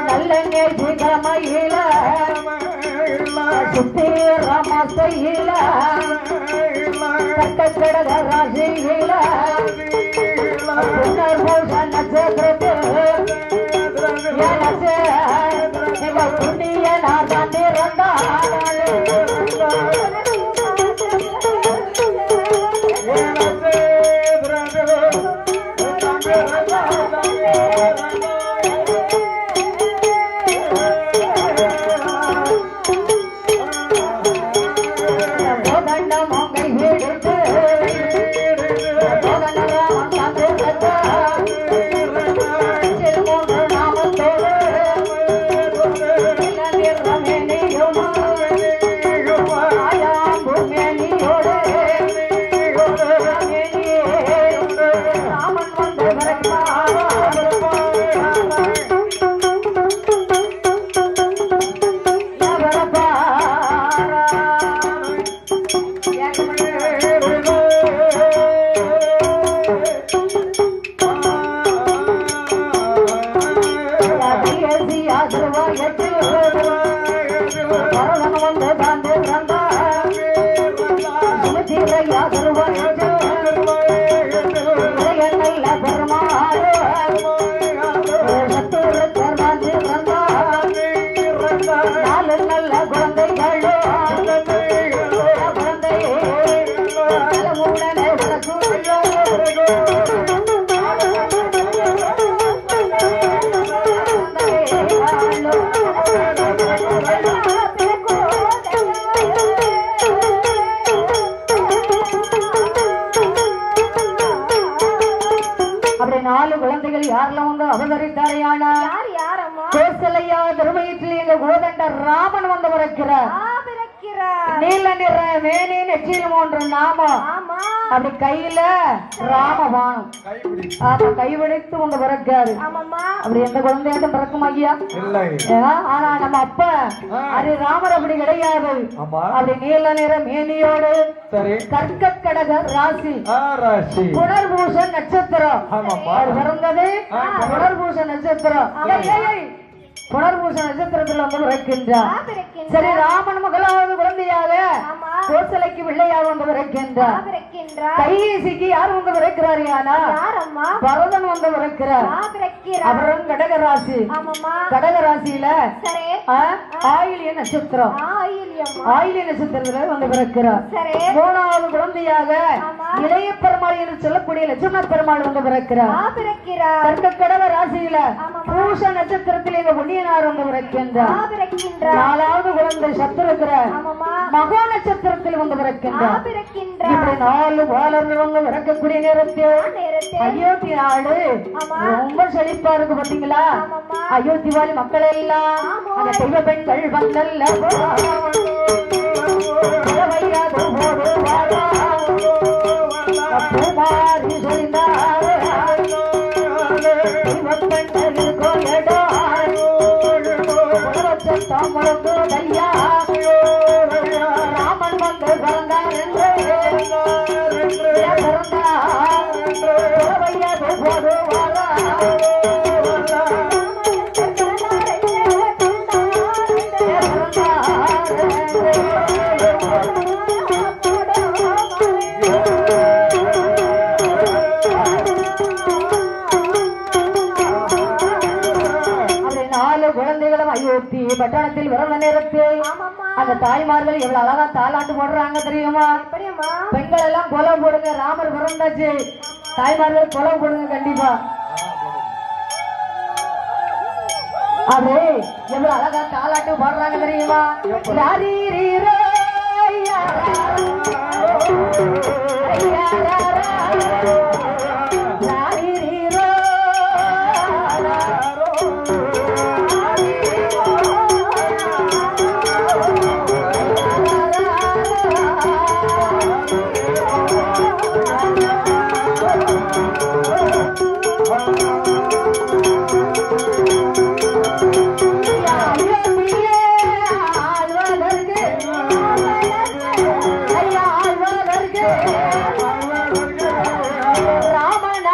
நல்ல நேர்மையில சுத்திரமசையில கட்டக்கடக ராசியில புனர்பூஷ நட்சத்திரத்தில் புண்ணிய நான் இருந்தால் கோசலையா திருமயத்தில் எங்க கோதண்ட ராமன் வந்து பிறக்கிறார். நீல நிற வேணி நெற்றியில் 3 நாமம், அப்படி கையில ராமபானம் கைவிடித்து வந்து பிறக்காரு. அப்படி எந்த குழந்தையாட்டம் பிறக்கும் ஐயா? ஆனா நம்ம அப்ப அது ராமர் அப்படி கிடையாது. அப்படி நீல நிற மேனியோடு கற்கடக ராசி புனர்பூஷ நட்சத்திரம் பிறந்தது. புனர்பூஷ நட்சத்திரம் புனர்பூஷ நட்சத்திரத்தில் வந்து பிறக்கின்றார். சரி, ராமன் முதலாவது குழந்தையாக கோசலைக்கு பிள்ளையாக வந்து பிறக்கின்றார். கைகேசிக்கு யார் வந்து பிறக்கிறார்? பரதன் வந்து பிறக்கிறார். அப்புறம் கடகராசி, கடகராசியில ஆயிலிய நட்சத்திரம் ஆயிலிய நட்சத்திரத்துல வந்து பிறக்கிறார். சரி. 3வது குழந்தையாக இளைய பெருமாள் என்று சொல்லக்கூடிய லட்சுமண பெருமாள் வந்து பிறக்கிறார். தர்க்கக்கடக ராசியில பூஷ நட்சத்திரத்தில் எங்க புண்ணியனார் வந்து பிறக்கின்றார். 4வது குழந்தை சத்துருக்கிற மகா நட்சத்திரத்தில் வந்து பிறக்கின்றார். இப்படி 4 பாலர்கள் வந்து பிறக்கக்கூடிய நேரத்தில் அயோத்தி நாடு ரொம்ப செழிப்பா இருக்கு பாத்தீங்களா? அயோத்தி வாலி மக்கள் எல்லாம் அந்த தெய்வ பெண்கள் வந்தல்ல பூமாரி சொன்னார் தெய்வ பெண்கள் கோயடோ தையா ராமன் வந்து பிறந்தார் என்று பிறந்தார் போடுவாரா அயோத்தி பட்டணத்தில் பிறந்த நேரத்தில் அந்த தாய்மார்கள் எவ்வளவு அழகா தாலாட்டு போடுறாங்க தெரியுமா? பெண்கள் எல்லாம் கொலை போடுங்க, ராமர் பிறந்தாச்சு, தாய்மார்கள் கொலை போடுங்க கண்டிப்பா. அது எவ்வளவு அழகா தாலாட்டு போடுறாங்க தெரியுமா? ராமன்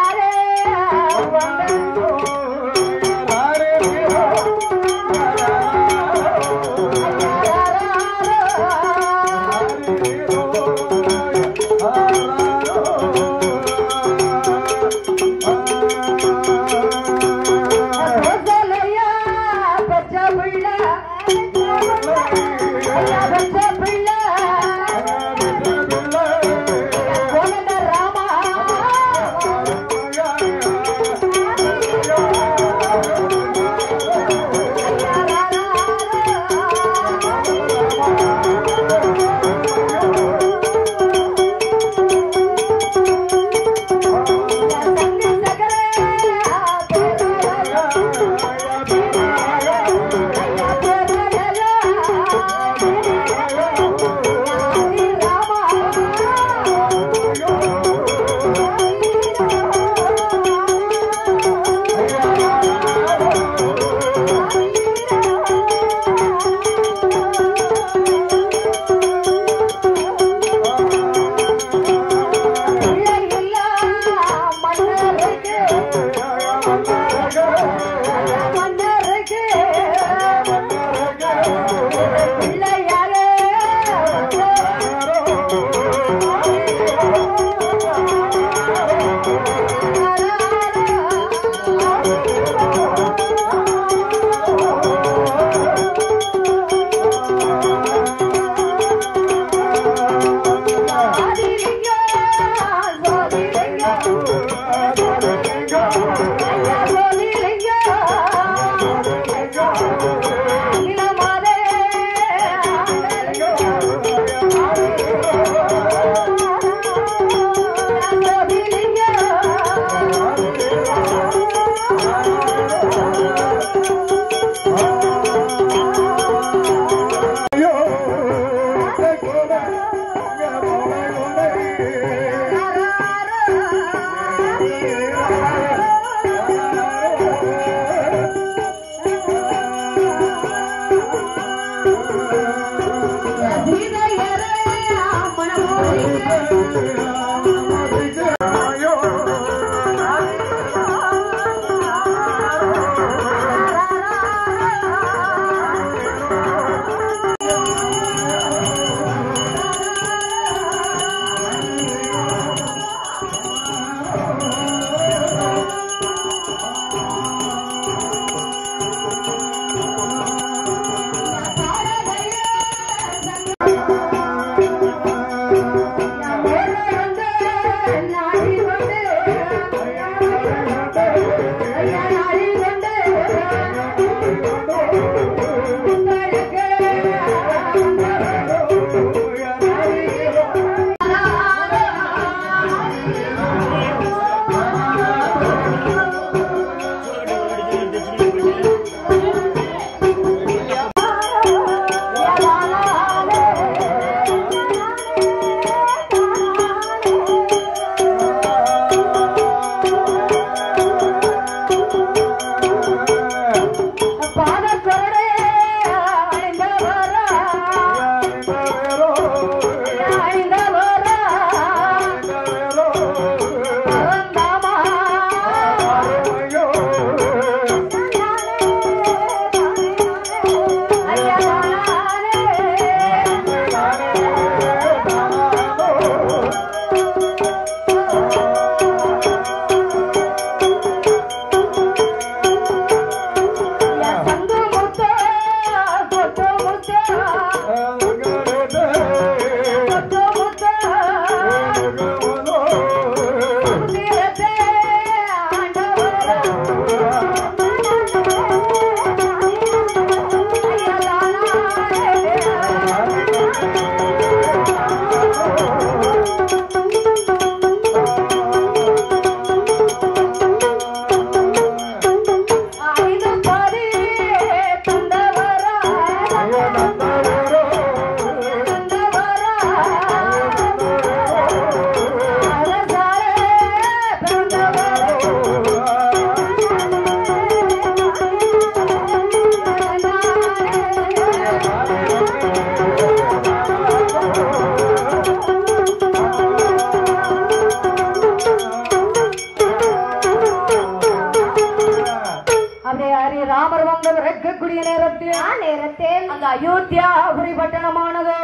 நேரத்தில் அந்த அயோத்தியாபுரி பட்டணமானது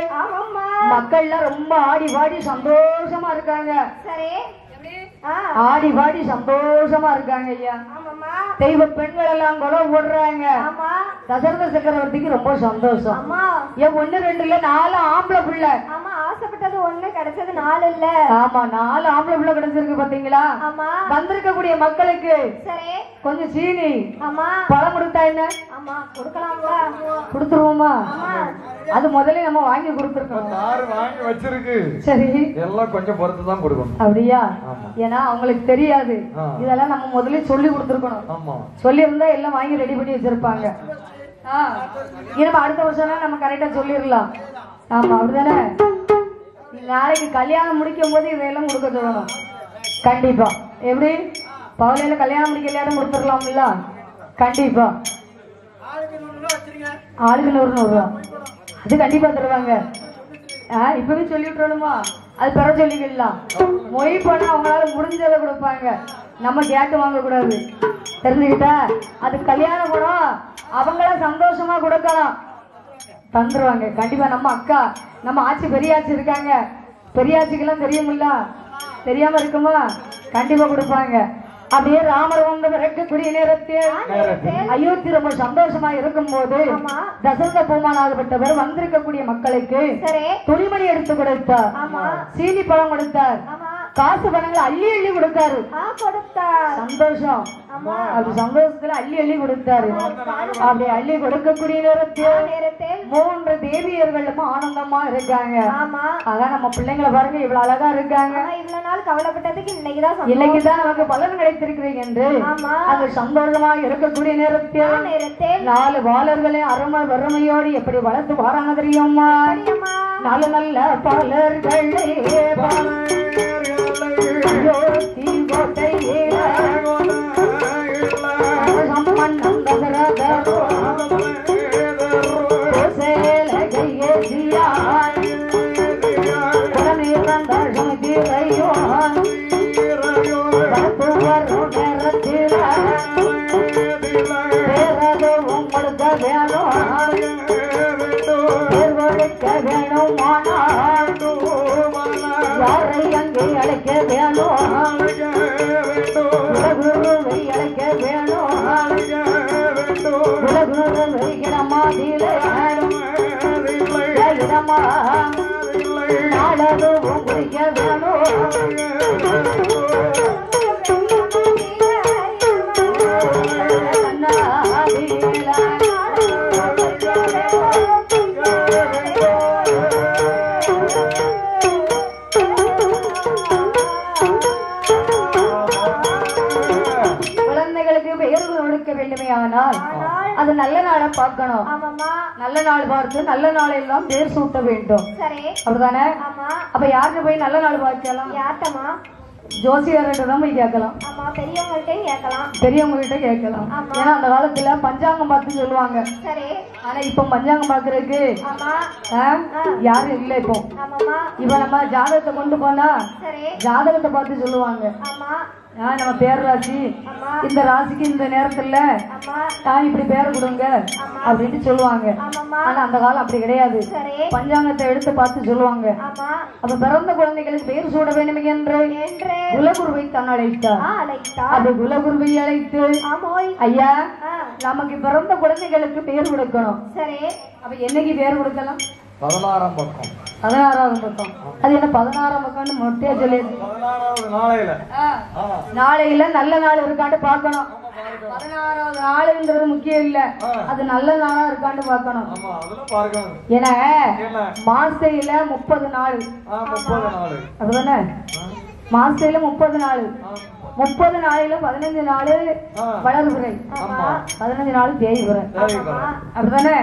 மக்கள்லாம் ரொம்ப ஆடி பாடி சந்தோஷமா இருக்காங்க. சரி, ஆடி பாடி சந்தோஷமா இருக்காங்க ஐயா. தெய்வ பெண்கள் எல்லாம் கொலை போடுறாங்க. தசரத சக்கரவர்த்திக்கு ரொம்ப சந்தோஷம். என் 1 2 இல்ல 4 ஆம்பளை பிள்ளை. ஆசைப்பட்டது 1 கிடைச்சது 4 இல்ல. ஆமா 4 ஆம்பளை பிள்ளை கிடைச்சிருக்கு பாத்தீங்களா. வந்திருக்கக்கூடிய மக்களுக்கு கொஞ்சம் சீனி பழம் கொடுத்தா என்ன? கொடுக்கலாங்களா? கொடுத்துருவோமா? அது முதல்ல நம்ம வாங்கி கொடுத்துருக்கோம். வாங்கி வச்சிருக்கு. சரி, எல்லாம் கொஞ்சம் பொறுத்து தான் கொடுக்கணும். அப்படியா? ஏன்னா அவங்களுக்கு தெரியாது. இதெல்லாம் நம்ம முதல்ல சொல்லி கொடுத்துருக்கணும். சொல்லி இருந்தா எல்லாம் வாங்கி ரெடி பண்ணி வச்சிருப்பாங்க. நம்ம அடுத்த வருஷம் நம்ம கரெக்டா சொல்லிடலாம். ஆமா, அப்படிதானே? நாளைக்கு கல்யாணம் முடிக்கும் போது இதையெல்லாம் கொடுக்க சொல்லணும். கண்டிப்பா. எப்படி பவுலையில கல்யாணம் முடிக்கலையாடும் கொடுத்துடலாம்ல? கண்டிப்பா. ஆளுக்கு 100 ரூபா அது கண்டிப்பா தருவாங்க. இப்பவே சொல்லி விட்டுறணுமா? அது பெற சொல்லிக்கலாம். மொய் பண்ணா அவங்களால முடிஞ்சதை கொடுப்பாங்க. நம்ம கேட்டு வாங்க கூடாது. தெரிஞ்சுக்கிட்டா? அது கல்யாண பணம் அவங்கள சந்தோஷமா கொடுக்கலாம். தந்துருவாங்க கண்டிப்பா. நம்ம அக்கா, நம்ம ஆட்சி பெரியாட்சி இருக்காங்க. பெரியாட்சிக்கெல்லாம் தெரியுமில்ல? தெரியாம இருக்குமா? கண்டிப்பா கொடுப்பாங்க. அப்படியே ராமர் வந்து இறக்கக்கூடிய நேரத்தில் அயோத்தி ரொம்ப சந்தோஷமா இருக்கும் போது தசரத பூமானாகப்பட்டவர் வந்திருக்கக்கூடிய மக்களுக்கு துணிமணி எடுத்து கொடுத்தார், சீனி பழம் கொடுத்தார், காசு பணங்களை அள்ளி அள்ளி கொடுத்தாரு. சந்தோஷம். அப்படி சந்தோஷத்துல அள்ளி அள்ளி கொடுத்தாரு. அப்படி அள்ளி கொடுக்கக்கூடிய நேரத்தில் 3 தேவியர்களும் ஆனந்தமா இருக்காங்க. அதான் நம்ம பிள்ளைங்களை பாருங்க இவ்வளவு அழகா இருக்காங்க. இவ்வளவு நாள் கவலைப்பட்டதுக்கு இன்னைக்குதான் நமக்கு பலன் கிடைத்திருக்கிறீங்க என்று அது சந்தோஷமா இருக்கக்கூடிய நேரத்தில் 4 பாலர்களை அருமை வறுமையோடு எப்படி வளர்த்து வராங்க தெரியுமா? நல்ல நல்ல பாலர்களே யாரை அங்கே அழைக்க வேணும், குலகுருவை அழைக்க வேணும், குலகுருவை இடமாதிலே இடமா நாளதும் குடிக்க வேணும். குழந்தைகளுக்கு பெயர் கொடுக்க வேண்டுமே, ஆனால் அது நல்ல நாளை பார்க்கணும். நல்ல நாள் பார்த்து நல்ல நாளெல்லாம் பேர் சூட்ட வேண்டும். அப்படிதானே? அப்ப யாருக்கு போய் நல்ல நாள் பார்க்கலாம்? யார்ட்டமா? ஜோசியர்கிட்ட தான் போய் கேட்கலாம். பெரியவங்க கிட்ட கேட்கலாம். ஏன்னா அந்த காலத்துல பஞ்சாங்கம் பார்த்து சொல்லுவாங்க. ஆனா இப்ப பஞ்சாங்கம் பாக்குறதுக்கு யாரும் இல்ல. இப்ப நம்ம ஜாதகத்தை கொண்டு போனா ஜாதகத்தை பார்த்து சொல்லுவாங்க. நம்ம பேர் ராசி, இந்த ராசிக்கு இந்த நேரத்துல இப்படி பேரை கொடுங்க அப்படின்னு சொல்லுவாங்க. ஆனா அந்த காலம் அப்படி கிடையாது. பஞ்சாங்கத்தை எடுத்து பார்த்து சொல்லுவாங்க. அப்ப பிறந்த குழந்தைகளுக்கு பெயர் சூட வேண்டும் என்று குலகுருவை தான் அழைத்தார். அது குலகுருவை அழைத்து, ஐயா நமக்கு பிறந்த குழந்தைகளுக்கு பெயர் கொடுக்கணும். அப்ப என்னைக்கு பேர் கொடுக்கலாம்? 16ஆம் பக்கம். 16ஆவது பக்கம். அது என்ன 16ஆம் பக்கம்னு மொட்டையா சொல்லி 16வது நாளையில நல்ல நாள் இருக்காண்டு பாக்கணும். 16ஆவது நாளுங்கிறது முக்கியம் இல்ல, அது நல்ல நாளா இருக்காண்டு பாக்கணும். ஏன்னா மாசையில 30 நாள். அப்படிதானே? மாசையில 30 நாள். 30 நாளில 15 நாள் வளர்புரை, 15 நாள் தேய்புரை. அப்படிதானே?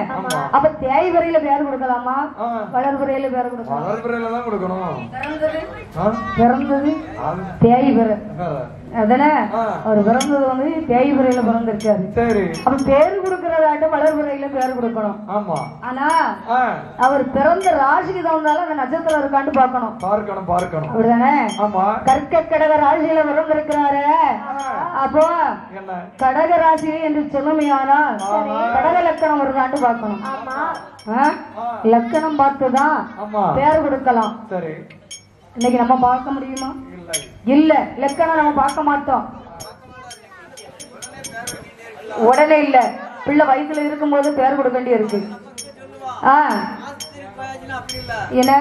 அப்ப தேய்புரையில பேர் கொடுக்கலாமா? வளர்புரையில பேர் கொடுக்கலாம். வளர்புரையில தான் கொடுக்கணும். பிறந்தது தேய்புரை. அதானே அவர் பிறந்தது வந்து தேய்புரையில பிறந்திருக்காரு. சரி. அப்ப பேரு கொடுக்கறதாட்டும் வளர்புறையில பேரு கொடுக்கணும். ஆமா. ஆனா அவர் பிறந்த ராசிக்கு தகுந்தாலும் அந்த நட்சத்திரம் இருக்கான்னு பார்க்கணும். பார்க்கணும் பார்க்கணும். அப்படிதானே? ஆமா. கற்க கடக ராசியில பிறந்திருக்கிறாரு. அப்போ கடக ராசி என்று சொல்லுமையானால் கடக லக்கணம் வருதான்னு பார்க்கணும். லக்கணம் பார்த்துதான் பேரு கொடுக்கலாம். சரி. இன்னைக்கு நம்ம பார்க்க முடியுமா? இல்ல. லக்கணம் நம்ம பார்க்க மாட்டோம். உடனே இல்ல, பிள்ளை வயிற்றுல இருக்கும் போது பேர் கொடுக்க வேண்டிய இருக்கு. என்ன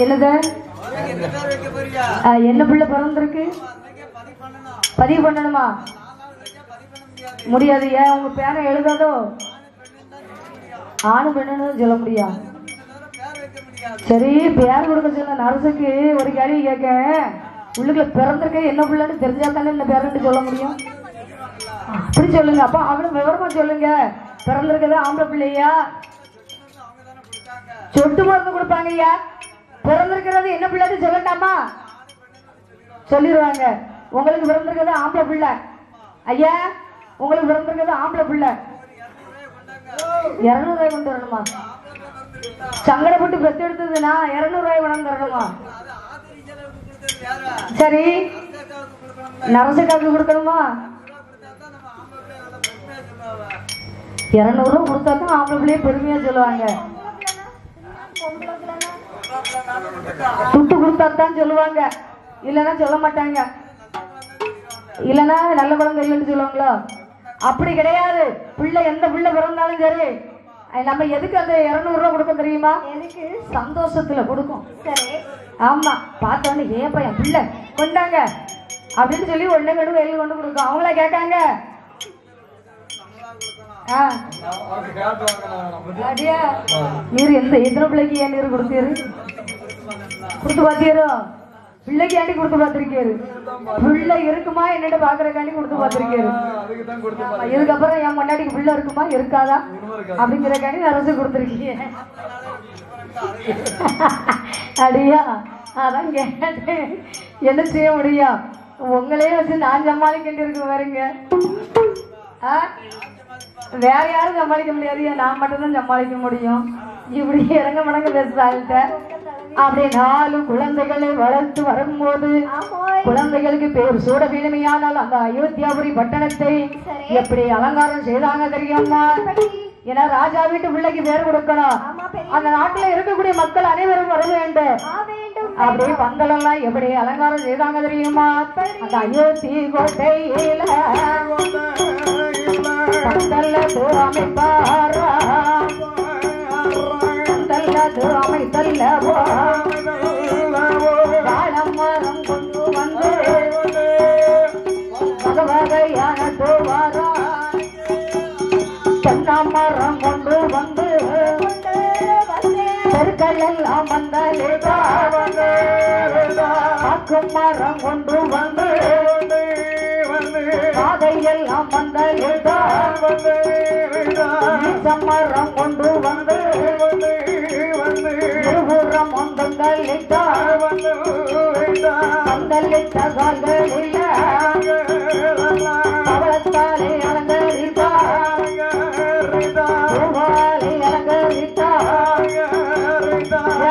என்னது என்ன பிள்ளை பிறந்திருக்கு பதிவு பண்ணணுமா? முடியாது. ஏன் உங்க பேரை எழுதாதோ? ஆணு பெண்ணு சொல்ல முடியாது. சரி, பேர் கொடுக்க சொல்ல நரசுக்கு ஒரு கேள்வி கேட்க, உள்ளுக்குள்ள பிறந்திருக்க என்ன பிள்ளைன்னு தெரிஞ்சா தானே இந்த பேருன்னு சொல்ல முடியும். அப்படி சொல்லுங்க. அப்ப அவளும் விவரமா சொல்லுங்க. பிறந்திருக்கிறது ஆம்பளை பிள்ளையா? சொட்டு மருந்து கொடுப்பாங்க. ஐயா பிறந்திருக்கிறது என்ன பிள்ளைன்னு சொல்லட்டாமா? சொல்லிடுவாங்க. உங்களுக்கு பிறந்திருக்கிறது ஆம்பளை பிள்ளை. ஐயா உங்களுக்கு பிறந்திருக்கிறது ஆம்பளை பிள்ளை. 200 ரூபாய் கொண்டு வரணுமா? சங்கடப்பட்டு பெத்து எடுத்ததுன்னா 200 ரூபாய் கொண்டு தரணுமா? சரி, நரசக்காக்கு கொடுக்கணுமா? 200 ரூபாய் கொடுத்தா தான் ஆம்பளை பிள்ளைய பெருமையா சொல்லுவாங்க. துட்டு கொடுத்தா தான் சொல்லுவாங்க, இல்லைன்னா சொல்ல மாட்டாங்க. இல்லைன்னா நல்ல குழந்தை இல்லைன்னு சொல்லுவாங்களோ? அப்படி கிடையாது. பிள்ளை எந்த பிள்ளை பிறந்தாலும் சரி, நம்ம எதுக்கு அந்த 200 ரூபாய் கொடுக்க தெரியுமா? எனக்கு சந்தோஷத்துல கொடுக்கும். சரி. ஆமா. பார்த்தோன்னு ஏன் பையன் பிள்ளை கொண்டாங்க அப்படின்னு சொல்லி ஒண்ணு கண்டு வெளியில் கொண்டு கொடுக்கும். அவங்கள கேட்காங்க. நீர் எத்தனை பிள்ளைக்கு ஏன் நீர் கொடுத்தீரு? கொடுத்து பாத்தீரோ? பிள்ளைக்கு ஆண்டி கொடுத்து பார்த்திருக்காரு. பிள்ளை இருக்குமா என்னட்டு பாக்குறக்காண்டி கொடுத்து பார்த்திருக்காரு. இதுக்கப்புறம் என் முன்னாடிக்கு பிள்ளை இருக்குமா இருக்காதா அப்படிங்கிறக்காண்டி அரசு கொடுத்துருக்கீங்க. அடியா அதான் கேட்டேன். என்ன செய்ய முடியும்? உங்களையே வச்சு நான் சமாளிக்க இருக்கு பாருங்க. வேற யாரும் சமாளிக்க முடியாது, நான் மட்டும்தான் சமாளிக்க முடியும். இப்படி இறங்க மடங்க பேசுறாங்க. அப்படியே 4 குழந்தைகளை வளர்த்து வரும்போது குழந்தைகளுக்கு பேர் சூட விழுமையானால் அந்த அயோத்தியாபுரி பட்டணத்தை எப்படி அலங்காரம் செய்தாங்க தெரியுமா? ஏன்னா ராஜா வீட்டு பிள்ளைக்கு பேர் கொடுக்கணும். அந்த நாட்டுல இருக்கக்கூடிய மக்கள் அனைவரும் வர வேண்டும். அப்படியே பந்தலெல்லாம் எப்படி அலங்காரம் செய்தாங்க தெரியுமா? அந்த அயோத்தி கோட்டையில பந்தல்ல அமைப்பாரா, அமைத்தல்லவோ வாழமரம் கொண்டு வந்து வகையான தோவாரா, தென்னமரம் கொண்டு வந்து பெருக்கள் எல்லாம் வந்தா, பாக்கும் மரம் கொண்டு வந்து பாதையெல்லாம் வந்தா, மரம் கொண்டு வந்து இருபுறம் ஒன்றுங்களிட்டா பந்தலிட்ட கால்களில் அவளத்தாலே அலங்கரித்தா, பூவாலை அலங்கரித்தா,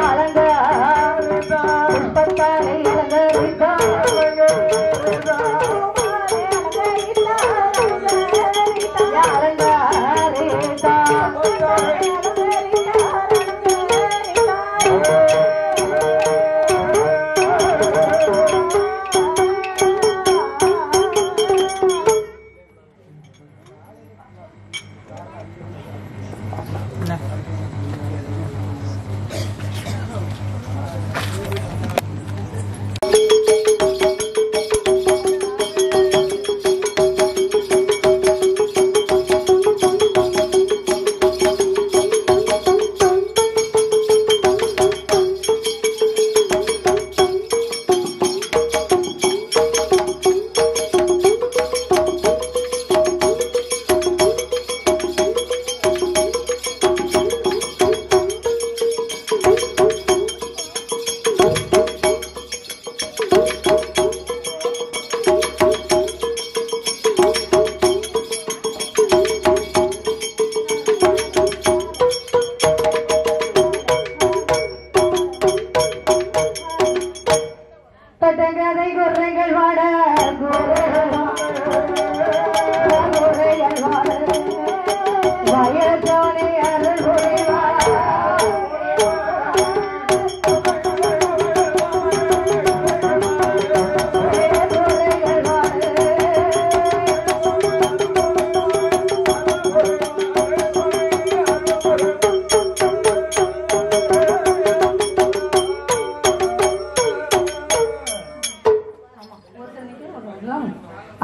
அலங்கரித்தா, புஷ்பத்தாலே அலங்கரித்தா,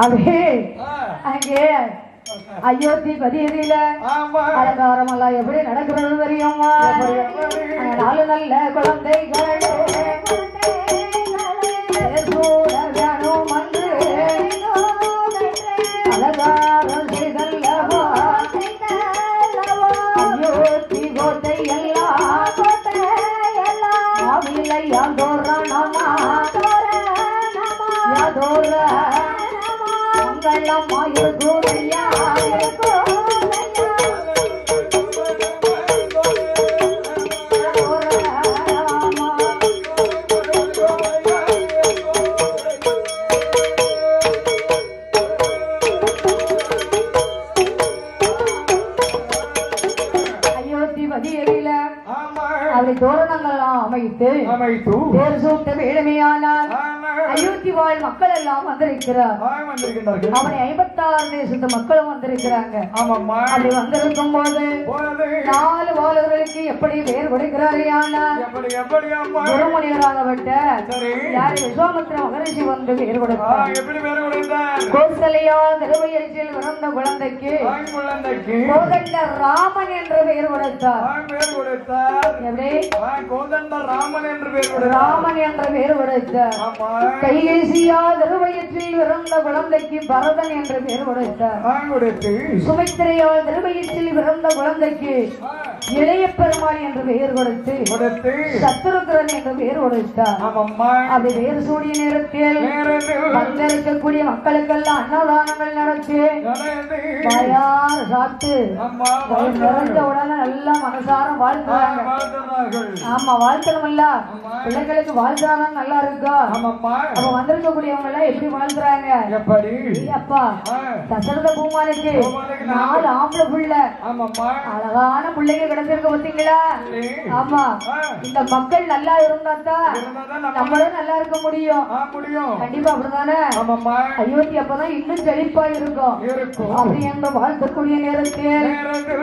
அதே அங்கே அயோத்தி பதியதில அலங்காரம் எல்லாம் எப்படி நடக்கிறது தெரியுமா? நாலு நல்ல குழந்தைகள் அலங்காரம் செய்தல்லவா அயோத்தி கோட்டை எல்லாம் மாவிலை யாதோரணமா யாதோர மங்களம் மாயுகுரியா தோரணங்கள்லாம் அமைத்து பேர் சூட்ட வேடுமையானால் அயோத்தி வாழ் மக்கள் எல்லாம் வந்திருக்கிறார். அவனை 56 தேசத்து மக்களும் வந்திருக்கிறாங்க. அப்படி வந்திருக்கும் போது 4 வாழர்களுக்கு எப்படி பெயர் கொடுக்கிறாரியானா குருமுனிவராகப்பட்ட யாரு விஸ்வாமித்திர மகரிஷி வந்து பெயர் கொடுத்தார். கோசலையா திருவயிற்றில் பிறந்த குழந்தைக்கு கோதண்ட ராமன் என்று பெயர் கொடுத்தார். எப்படி ராமன் என்ற பெயர் கொடுத்தார். கைகேசியா திருவயிற்றில் பிறந்த குழந்தைக்கு பரதன் என்று பெயர் கொடுத்தார். சுமித்திரையா திருவயிற்றில் பிறந்த குழந்தைக்கு இளைய பெருமாள் என்று பெயர் கொடுத்து சத்துருக்கரன் என்று பெயர் கொடுத்தார். அப்படி பெயர் சூடிய நேரத்தில் வந்திருக்கக்கூடிய மக்களுக்கெல்லாம் அன்னதானங்கள் நடத்தி தயார் சாப்பிட்டு நிறைந்த உடனே நல்லா மனசார வாழ்த்துறாங்க. ஆமா வாழ்த்தணும் இல்ல பிள்ளைங்களுக்கு வாழ்த்தானா நல்லா இருக்கா? அப்ப வந்திருக்கக்கூடியவங்க எல்லாம் எப்படி வாழ்த்துறாங்க? அப்பா தசரத பூமானுக்கு 4 ஆம்பளை புள்ள அழகான பிள்ளைங்க கிடைச்சிருக்க பாத்தீங்களா? ஆமா இந்த மக்கள் நல்லா இருந்தாதான் நம்மளும் நல்லா இருக்க முடியும். கண்டிப்பா அப்படிதானே? அயோத்தி அப்பதான் இன்னும் செழிப்பா இருக்கும். அப்படி என்ற வாழ்த்தக்கூடிய நேரத்தில்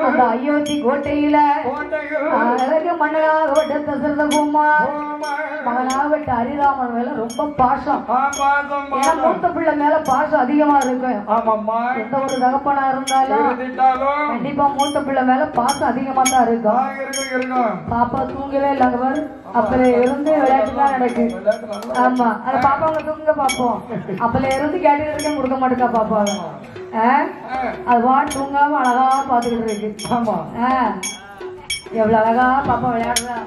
அந்த அயோத்தி கோட்டையில அழகு மன்னனாகப்பட்ட தசரத பூமான் மகனாகப்பட்ட ஹரிராமன் மேல ரொம்ப பாசம். ஏன்னா மூத்த பிள்ளை மேல பாசம் அதிகமா இருக்கு. எந்த ஒரு தகப்பனா இருந்தாலும் கண்டிப்பா மூத்த பிள்ளை மேல பாசம் அதிகமா தான் இருக்கும். பாப்பா தூங்கவே இல்லைங்க பாரு. அப்பல இருந்து விளையாட்டு தான் நடக்கு. ஆமா அந்த பாப்பாங்க தூங்க பாப்போம். அப்பல இருந்து கேட்டுட்டு இருக்க கொடுக்க மாட்டேங்கா பாப்பாங்க. அது வாட்டு தூங்காம அழகா பாத்துக்கிட்டு இருக்கு. ஆமா எவ்வளவு அழகா பாப்பா விளையாடுறா.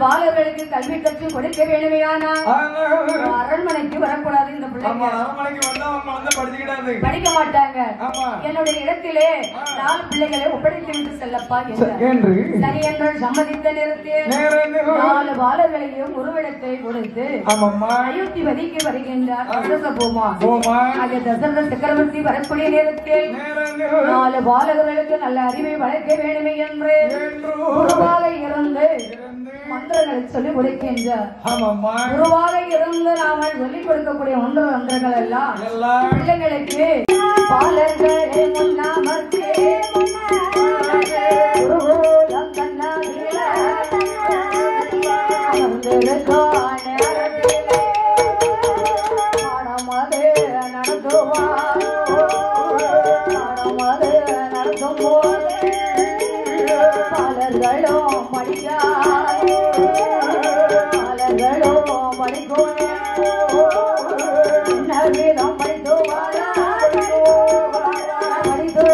வாழர்களுக்கு கல்வி கற்று கொடுக்க வேணுமையானா அரண்மனைக்கு வரக்கூடாது. இந்த பிள்ளைங்க படிக்க மாட்டாங்க. என்னுடைய இடத்திலே 4 பிள்ளைகளை ஒப்படைத்து விட்டு செல்லப்பா என்று சரி என்று சம்மதித்த நேரத்தில் 4 வாழர்களையும் உருவிடத்தை கொடுத்து அயோத்தி வதிக்கு வருகின்றார் தசரத பூமான். தசரத சக்கரவர்த்தி வரக்கூடிய நேரத்தில் 4 வாழர்களுக்கு நல்ல அறிவை வளர்க்க வேண்டுமே என்று குருவாக இருந்து மந்திரங்களை சொல்லிக் கொடுக்கின்றார். குருவாக இருந்து நாம சொல்லிக் கொடுக்கக்கூடிய மந்திரங்கள் எல்லாம் பிள்ளைங்களுக்கு பாலர்களை முன்னாமர்த்தே குருகூலம் தன்னாதில அமர்ந்திருக்கான பாடமது நடத்துவார். பாடமது நடத்தும் போது பாலர்களும் படிக்கார். பாலர்களும் படிக்கும் நவீனம் படித்து படித்து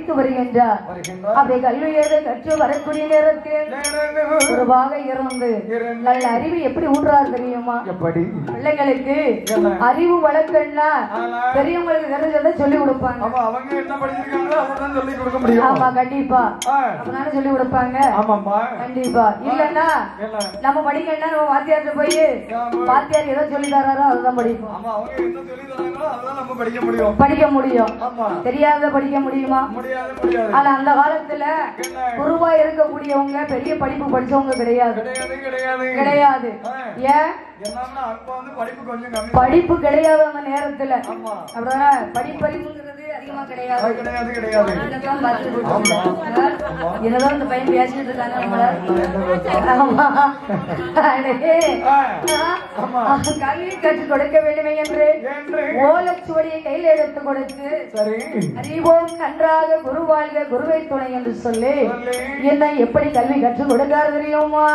படித்து வருகின்றார். அப்படி கல்வியை கற்று வரக்கூடிய நேரத்தில் குருவாக இருந்து நல்ல அறிவு எப்படி ஊன்றார் தெரியுமா? எப்படி பிள்ளைங்களுக்கு அறிவு வளர்க்கணும்னா பெரியவங்களுக்கு தெரிஞ்சதை சொல்லி கொடுப்பாங்க. அவங்க என்ன படிச்சிருக்காங்களோ அதான் சொல்லி கொடுக்க முடியும். ஆமா கண்டிப்பா அப்பதானே சொல்லி கொடுப்பாங்க. கண்டிப்பா இல்லன்னா நம்ம படிக்கணும்னா நம்ம வாத்தியார்ட்ட போய் வாத்தியார் ஏதோ சொல்லி தராரோ அதுதான் படிப்போம். படிக்க முடியும். தெரியாத படிக்க முடியுமா? ஆனா அந்த காலத்துல குருவா இருக்கக்கூடியவங்க பெரிய படிப்பு படிச்சவங்க கிடையாது. ஏன் படிப்பு கிடையாது அந்த நேரத்துல. அப்படிதான் படிப்பறிவுங்கிறது அதிகமா கிடையாது. என்னதான் இந்த பையன் பேசிட்டு இருக்காங்க. கல்வி கற்றுக் கொடுக்க வேண்டுமே என்று ஓலச்சுவடியை கையில் எடுத்து கொடுத்து அறிவோம் நன்றாக குரு வாழ்க குருவை துணை என்று சொல்லி என்ன எப்படி கல்வி கற்றுக் கொடுக்காரு தெரியுமா?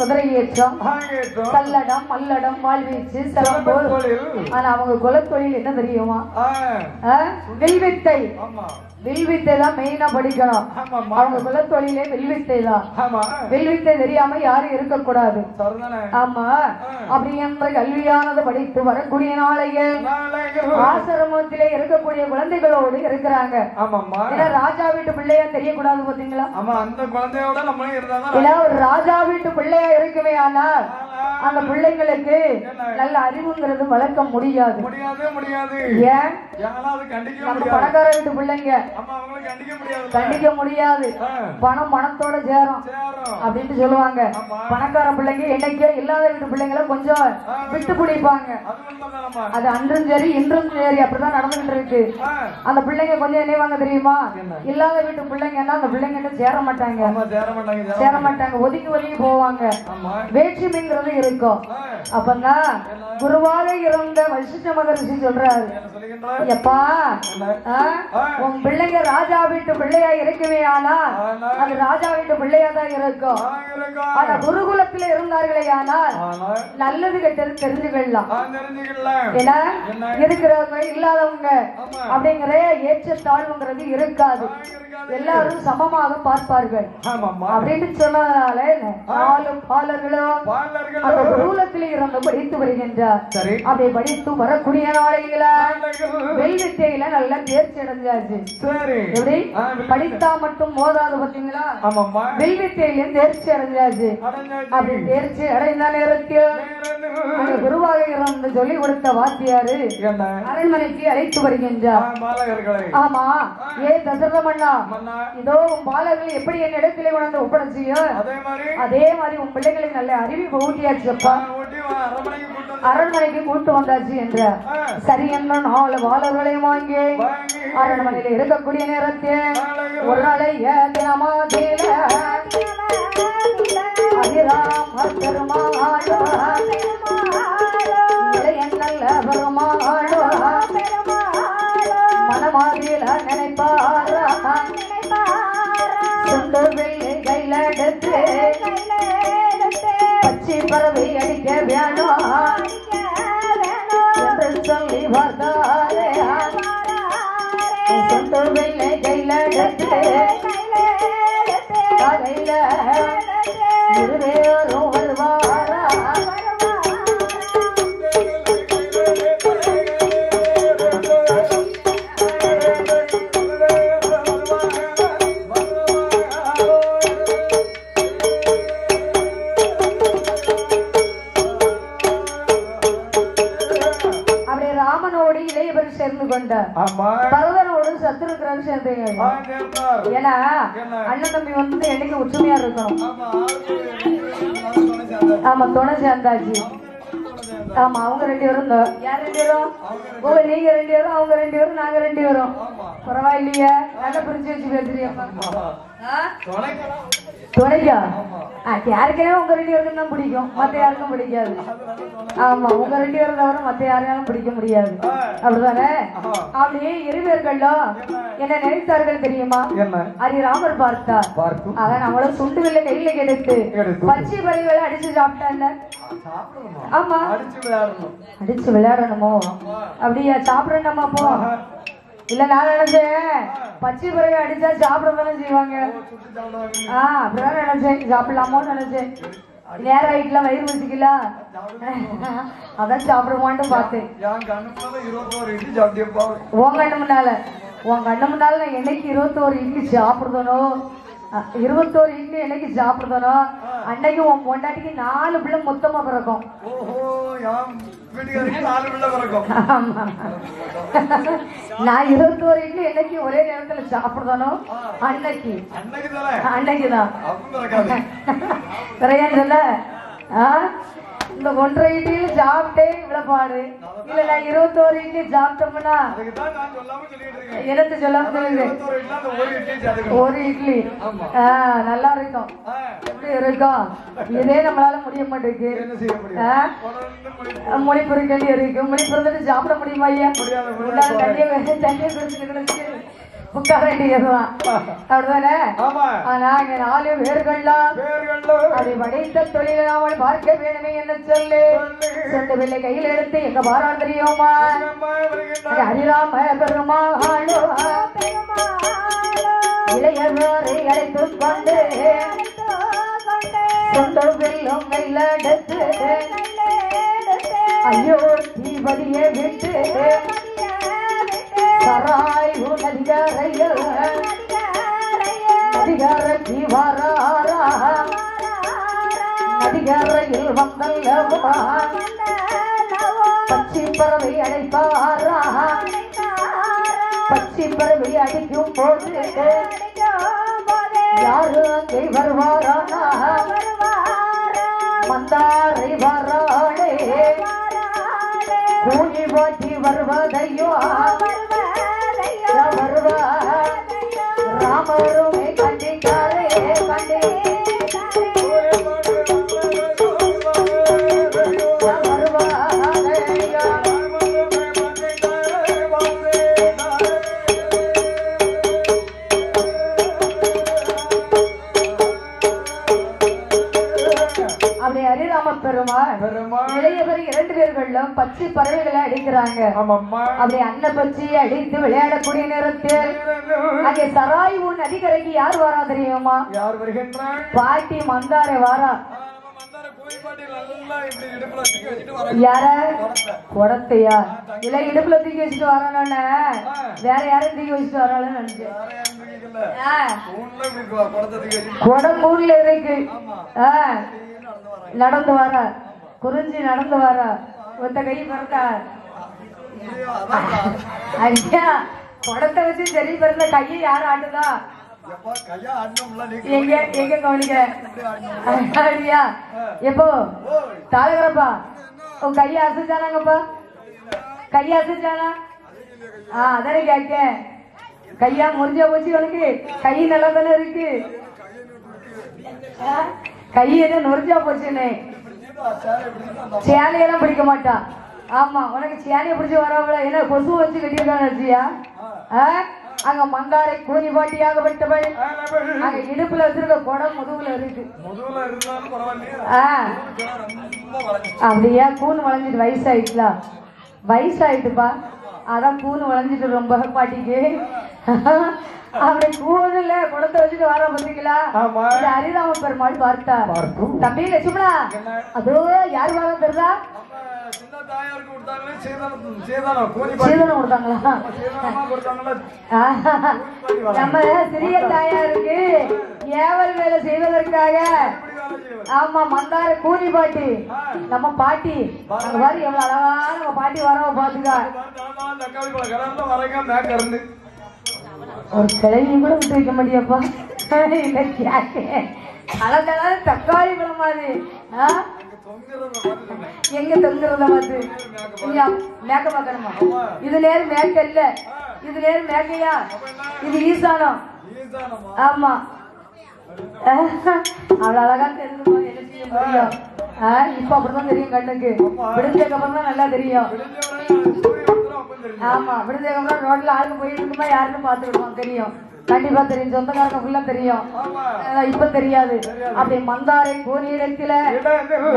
குதிரை ஏற்றம் கல்லடம் மல்லடம் வாழ்வீச்சு சிலம்பு. ஆனா அவங்க குலத்தொழில் என்ன தெரியுமா? வில்வித்தை. வில்வித்தை தான் மெயினா படிக்கணும். அவங்க குலத்தொழிலே வில்வித்தை தான். வில்வித்தை தெரியாம யாரும் இருக்கக்கூடாது. ஆமா அப்படி என்ற கல்வியானது படித்து வரக்கூடிய நாளைகள் ஆசிரமத்திலே இருக்கக்கூடிய குழந்தைகளோடு இருக்கிறாங்க. ராஜா வீட்டு பிள்ளையா தெரியக்கூடாது பாத்தீங்களா? ஒரு ராஜா வீட்டு பிள்ளையா இருக்குமே ஆனால் அந்த பிள்ளைங்களுக்கு நல்ல அறிவுங்கிறது வளர்க்க முடியாது. ஏன் நம்ம பணக்கார வீட்டு பிள்ளைங்க கண்டிக்க முடியாது. பணம் பணத்தோட சேரும் அப்படின்ட்டு சொல்லுவாங்க. பணக்கார பிள்ளைங்க என்னைக்கோ இல்லாத வீட்டு பிள்ளைங்களை கொஞ்சம் விட்டு பிடிப்பாங்க. அது அன்றும் சரி இன்றும் சரி அப்படிதான் நடந்துகிட்டு இருக்கு. அந்த பிள்ளைங்க கொஞ்சம் என்னைவாங்க தெரியுமா, இல்லாத வீட்டு பிள்ளைங்கன்னா அந்த பிள்ளைங்க சேர மாட்டாங்க, ஒதுக்கி ஒதுக்கி போவாங்க. வேற்றுமைங்கிறது இருக்கும். அப்பதான் குருவாக இருந்த வசிஷ்ட மகரிஷி சொல்றாரு, எப்பா உன் பிள்ளைங்க ராஜா வீட்டு பிள்ளையா இருக்குமே, ஆனா அது ராஜா வீட்டு பிள்ளையா தான் இருக்கும். ஆனா குருகுலத்துல இருந்தார்களே ஆனால் நல்லது கெட்டது தெரிஞ்சுக்கலாம். ஏன்னா இருக்கிறவங்க இல்லாதவங்க அப்படிங்கிற ஏற்றத்தாழ்வுங்கிறது இருக்காது. எல்லாரும் சமமாக பார்ப்பார்கள் அப்படின்னு சொன்னதுனால 4 பாலர்களும் அந்த குருகுலத்தில் இருந்து படித்து வருகின்றார். அப்படி படித்து வரக்கூடிய நாளையில வெல்வித்தையில நல்ல தேர்ச்சி அடைஞ்சாச்சு. எப்படி படித்தா மட்டும் மோதாது பாத்தீங்களா, வெல்வித்தையிலும் தேர்ச்சி அடைஞ்சாச்சு. அப்படி தேர்ச்சி அடைந்த நேரத்தில் குருவாக இருந்து சொல்லி கொடுத்த வாத்தியாரு அரண்மனைக்கு அழைத்து வருகின்றார். ஆமா, ஏ தசரத மன்னா, இதோ உன் பாலர்கள் எப்படி என் இடத்திலே கொண்டு ஒப்படைச்சியோ அதே மாதிரி உன் பிள்ளைகளை நல்ல அறிவு ஊட்டியாச்சுப்பா, அரண்மனைக்கு கூட்டு வந்தாச்சு என்ற. சரி என்ன 4 பாலர்களையும் வாங்கி அரண்மனையில் இருக்கக்கூடிய நேரத்தில் ஒரு நாளைய தினமாதில அதிராம பெருமாளோ நல்ல பெருமாளோ மனமாதில நினைப்பாரா சுண்டு வெள்ளை கையில எடுத்து பச்சி பறவை அடிக்க வேணும் என்று சொல்லி பார்த்தாரே. சுண்டு வெள்ளை கையில எடுத்து கையில இருவேரும் வருவாரா. சேர்ந்து கொண்டார். பரதனோடு சத்ருக்கிறான் சேர்ந்து. ஏன்னா அண்ணன் தம்பி வந்து என்னைக்கு ஒற்றுமையா இருக்கணும். ஆமா, துணை சேர்ந்தாச்சு. ஆமா, அவங்க 2 பேரும் யார் 2 பேரும், நீங்க 2 பேரும், அவங்க 2 பேரும், நாங்க 2 பேரும். பரவாயில்லையா, நல்லா பிரிச்சு வச்சு பேசுறியப்பா. துணைக்கா யாருக்கே உங்க 2 பேருக்கும் தான் பிடிக்கும், மத்த யாருக்கும் பிடிக்காது. ஆமா, உங்க 2 பேரும் தவிர மத்த யாரையாலும் பிடிக்க முடியாது. அப்படிதானே? அப்படியே 2 பேர்களும் என்ன நினைத்தார்கள் தெரியுமா? ஹரிராமர் பார்த்தார். அதான் நம்மளும் சுண்டு வெள்ளை கையில எடுத்து பச்சை பறவைகளை அடிச்சு சாப்பிட்டாங்க. ஆமா, அடிச்சு விளையாடணுமோ? அப்படியா, சாப்பிடணுமா? போ. இல்ல, நான் நினைச்சேன் பச்சை பறவை அடிச்சா சாப்பிடதானே செய்வாங்க. அப்படிதான் நினைச்சேன், சாப்பிடலாமோன்னு நினைச்சேன். நேரம் ஆயிட்டுல, வயிறு வச்சுக்கல, அதான் சாப்பிடுவான்னு பார்த்தேன். உன் கண்ணு முன்னால நான் என்னைக்கு 21 இட்லி சாப்பிடுதனோ, 21 இட்லி என்னைக்கு சாப்பிடுதனோ அன்னைக்கு உன் பொண்டாட்டிக்கு 4 பிள்ளை மொத்தமா பிறக்கும். நான் 21 இட்லி என்னைக்கு ஒரே நேரத்துல சாப்பிடுதனோ அன்னைக்குதான் கிடையாதுல்ல. இந்த 1.5 இட்லியில சாப்பிட்டே விளப்பாடு. இல்ல, நான் 21 இட்லி சாப்பிட்டோம்னா எனக்கு சொல்லாம சொல்லுங்க. 1 இட்லி நல்லா இருக்கும். எப்படி இருக்கும்? இதே நம்மளால முடிய மாட்டேங்குது. மொழிப்பொருட்கள் இருக்கு. மொழிப்பொருள் சாப்பிட முடியுமா? ஐயா, தண்ணியை குடிச்சு உட்கார வேண்டியதுதான். அப்படிதானே? நாங்க 4 பேர்கள்லாம் அதை படைத்த தொழிலாமல் பார்க்க வேணுமே என்ன சொல்லு. சொந்த பிள்ளை கையில் எடுத்து எங்க பாராள் தெரியுமா? ஹரிராம பெருமாளோ இளையவரை அழைத்துக் கொண்டு சொந்த வெல்லும் கையில் எடுத்து ஐயோ தீபதியை விட்டு சராய் நதிகாரையில் நதிகாரத்தி வராரா நதிகரையில் வந்தல்லவா பச்சி பறவை அழைப்பாரா பச்சி பறவை அடிக்கும் போது யாரு அங்கே வருவாரானா மந்தாரை வராளே கூலி வாட்டி வருவதையோ வருவா ராமருமே கண்டிக்காரே கண்டே இளையவர் 2 பேர்களும் பச்சை பறவைகளை அடிக்கிறாங்க. அப்படி அன்ன பச்சியை அடித்து விளையாடக்கூடிய நேரத்தில் அங்கே சராயு நதிக்கரைக்கு யார் வாரா தெரியுமா? யார் வருகின்றார்? பாட்டி மந்தாரை வாரா. யார குடத்தையா இல்ல இடுப்புல தூக்கி வச்சுட்டு வரானோன்னு வேற யாரும் தூக்கி வச்சுட்டு வரான்னு நினைச்சேன். குடம் ஊர்ல இருக்கு. நடந்து வர குறிஞ்சி நடந்து வர ஒத்த கை பிறந்தா ஐயா குடத்தை வச்சு சரி பிறந்த கையை யாரும் ஆட்டுதா? எங்க எங்க கவனிக்கிறேன் எப்போ தாழகிறப்பா உன் கைய அசைச்சானாங்கப்பா கைய அசைச்சானா அதானே கேட்க கையா முறிஞ்சா போச்சு உனக்கு கை நல்லா தானே இருக்கு கை எதுவும் நொறிஞ்சா போச்சுன்னு சேலையெல்லாம் பிடிக்க மாட்டான். ஆமா உனக்கு சேலையை பிடிச்சி வரவங்கள என்ன கொசு வச்சு கட்டியிருக்காங்க. அங்க மந்தாரை கூனி பாட்டியாகப்பட்டவள் அங்க இடுப்புல வச்சிருக்க குடம் முதுகுல இருக்கு. அப்படியா கூணு வளைஞ்சிட்டு வயசாயிட்டுலாம் வயசாயிட்டுப்பா அதான் கூணு வளைஞ்சிட்டு ரொம்ப பாட்டிக்கு அப்படி கூணுல குடத்தை வச்சுட்டு வர பாத்தீங்களா? ஹரிராம பெருமாள் பார்த்தா தம்பி லட்சுமணா அதோ யாரு வர தெரியுதா? நம்ம சிறிய தாயாருக்கு ஏவல் வேலை செய்வதற்காக ஆமா மந்தார கூனி பாட்டி நம்ம பாட்டி அந்த மாதிரி எவ்வளவு அழகா நம்ம பாட்டி வரவ பாத்துக்கா ஒரு கிளைவி கூட விட்டு வைக்க முடியப்பா அழகான தக்காளி பழம் மாதிரி எங்க தொங்குறத பார்த்து மேக்க பாக்கணுமா? இது நேரம் மேக்க இல்ல இது நேரம் மேக்கையா இது ஈசானம். ஆமா அவ்வளவு அழகா தெரிஞ்சுமா என்ன செய்ய முடியும்? இப்ப அப்படிதான் தெரியும் கண்ணுக்கு விடுஞ்சதுக்கு அப்புறம் தான் நல்லா தெரியும். ஆமா விடுஞ்சதுக்கு அப்புறம் ரோட்ல ஆளுக்கு போயிட்டு இருக்குமா யாருன்னு பாத்துக்கிடுவோம் தெரியும் கண்டிப்பா தெரியும் சொந்தக்காரங்க ஃபுல்லா தெரியும் இப்ப தெரியாது. அப்படி மந்தாரை கோனியிடத்தில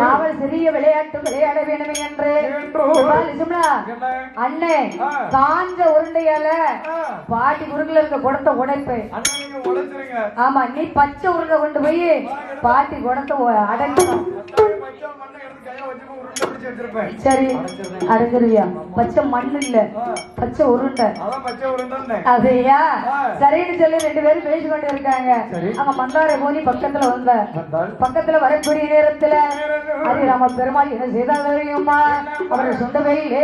யாவல் சிறிய விளையாட்டு விளையாட வேணுமே என்று அண்ணே காஞ்ச உருண்டையால பாட்டி குறுக்குல இருக்க குடத்தை உடைப்பேன். ஆமா நீ பச்சை உருண்டை கொண்டு போய் பாட்டி குடத்தை அடைக்கணும். சரி அடைஞ்சிருவியா? பச்சை மண் இல்ல பச்சை உருண்டை அதையா சரின்னு சொல்லி 2 பேரும் பேசிக்கொண்டு இருக்காங்க. அங்க மந்தார போனி பக்கத்துல வந்த பக்கத்துல வரக்கூடிய நேரத்துல ஹரிராம பெருமாள் என்ன செய்தால் தெரியுமா? அவரை சொந்த வெயிலே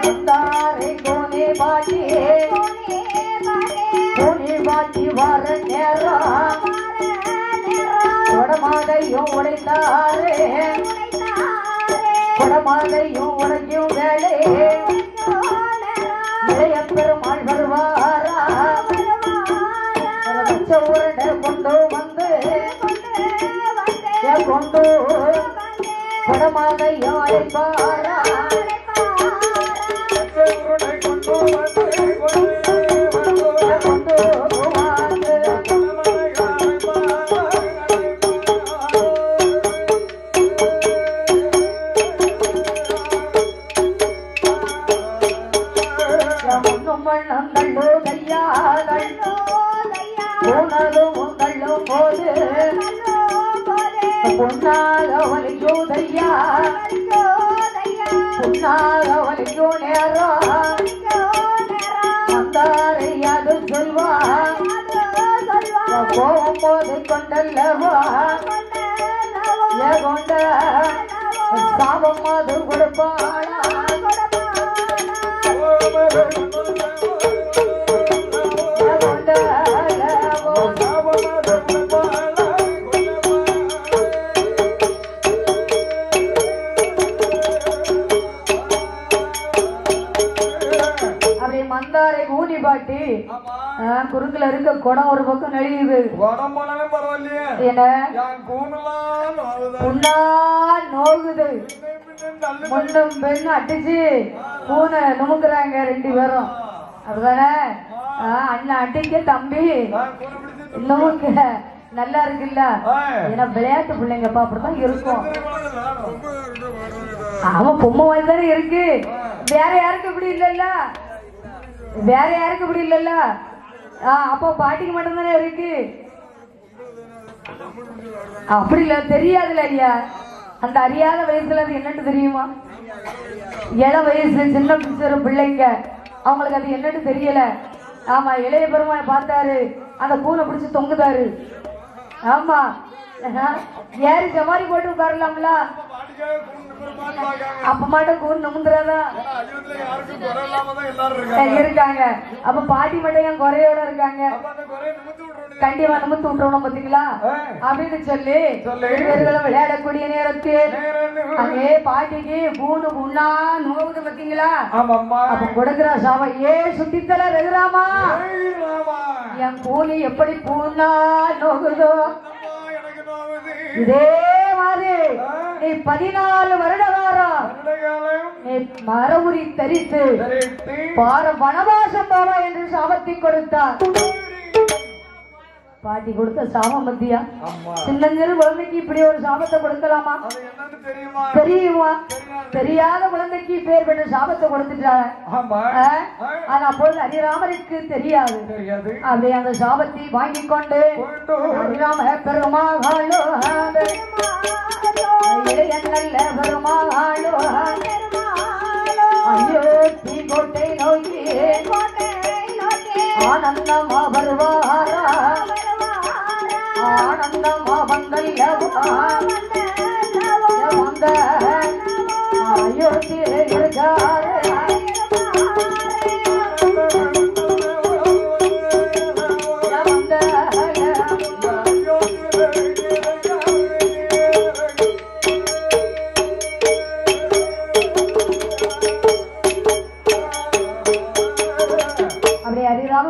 மந்தாரை கோனி பாட்டி கோனி பாட்டி வர நேரம் குடமாதையும் உடைத்தாரே குடமாதையும் உடைக்கும் வேலை இளைய பெருமாள் வருவாரா உருண்டை கொண்டு வந்து கொண்டு குடமாதையும் அழைப்பாரா போகும்போது கொண்டல்லவா கொண்ட சாபம் அது கொடுப்பாளா மந்தாரை ஊனி பாட்டி குறுக்குல இருக்க குடம் ஒரு பக்கம் நெளியுது நோகுது முன்னும் பெண்ணும் அடிச்சு பூனை நுமுக்குறாங்க 2 பேரும் அப்படிதானே அண்ணன் அடிக்க தம்பி நுமுக்க நல்லா இருக்குல்ல ஏன்னா விளையாட்டு பிள்ளைங்கப்பா அப்படிதான் இருக்கும் அவன் பொம்மை மாதிரி தானே இருக்கு வேற யாருக்கு இப்படி இல்லல்ல வேற யாருக்கு இப்படி இல்லல்ல அப்போ பாட்டிக்கு மட்டும்தானே இருக்கு அப்படி இல்ல தெரியாதுல்ல ஐயா அந்த அறியாத வயசுல அது என்னன்னு தெரியுமா இளம் வயசு சின்ன பிள்ளைங்க அவங்களுக்கு அது என்னன்னு தெரியல ஆமா இளைய பெருமானை பார்த்தாரு அந்த பூனை பிடிச்சு தொங்குதாரு ஆமா ஏறி சமாரி போட்டு உட்காரலாம்ல அப்ப மட்டும் கூறு நமுந்துறாதா இருக்காங்க அப்ப பாட்டி மட்டும் என் குறையோட இருக்காங்க கண்டிப்பா நிமித்து விட்டுறோம் பாத்தீங்களா அப்படின்னு சொல்லி விளையாடக்கூடிய நேரத்தில் அங்கே பாட்டிக்கு பூனு புண்ணா நோவுது பாத்தீங்களா அப்ப கொடுக்கிற சாபம் சுத்தித்தல ரகுராமா என் பூனி எப்படி பூனா நோகுதோ இதே மாதிரி நீ 14 வருட காலம் நீ மரமுறி தரித்து வனவாசம் போவா என்று சாபத்தை கொடுத்தார் பாட்டி கொடுத்த சாபம் மத்தியா சின்னஞ்சிறு குழந்தைக்கு இப்படி ஒரு சாபத்தை கொடுக்கலாமா தெரியுமா தெரியாத குழந்தைக்கு பேர் பெற்ற சாபத்தை கொடுத்துட்டாங்க ஆனா அப்போது ஹரிராமருக்கு தெரியாது அப்படி அந்த சாபத்தை வாங்கி கொண்டு ஹரிராம பெருமாளோ நல்ல பெருமாளோ ஐயோ கோட்டை நோக்கி ஆனந்தமா வருவாரா ஆனந்தமா வந்தல்லவா வந்த அயோத்தியிலே இருக்காரு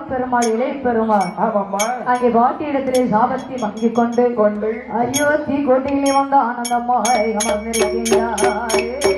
பெருமாள் இலை பெருமாள் அங்கே பாட்டி இடத்திலே சாபத்தை வாங்கி கொண்டு அயோத்தி கோட்டையிலே வந்து ஆனந்தமாக அமர்ந்திருக்கிறார்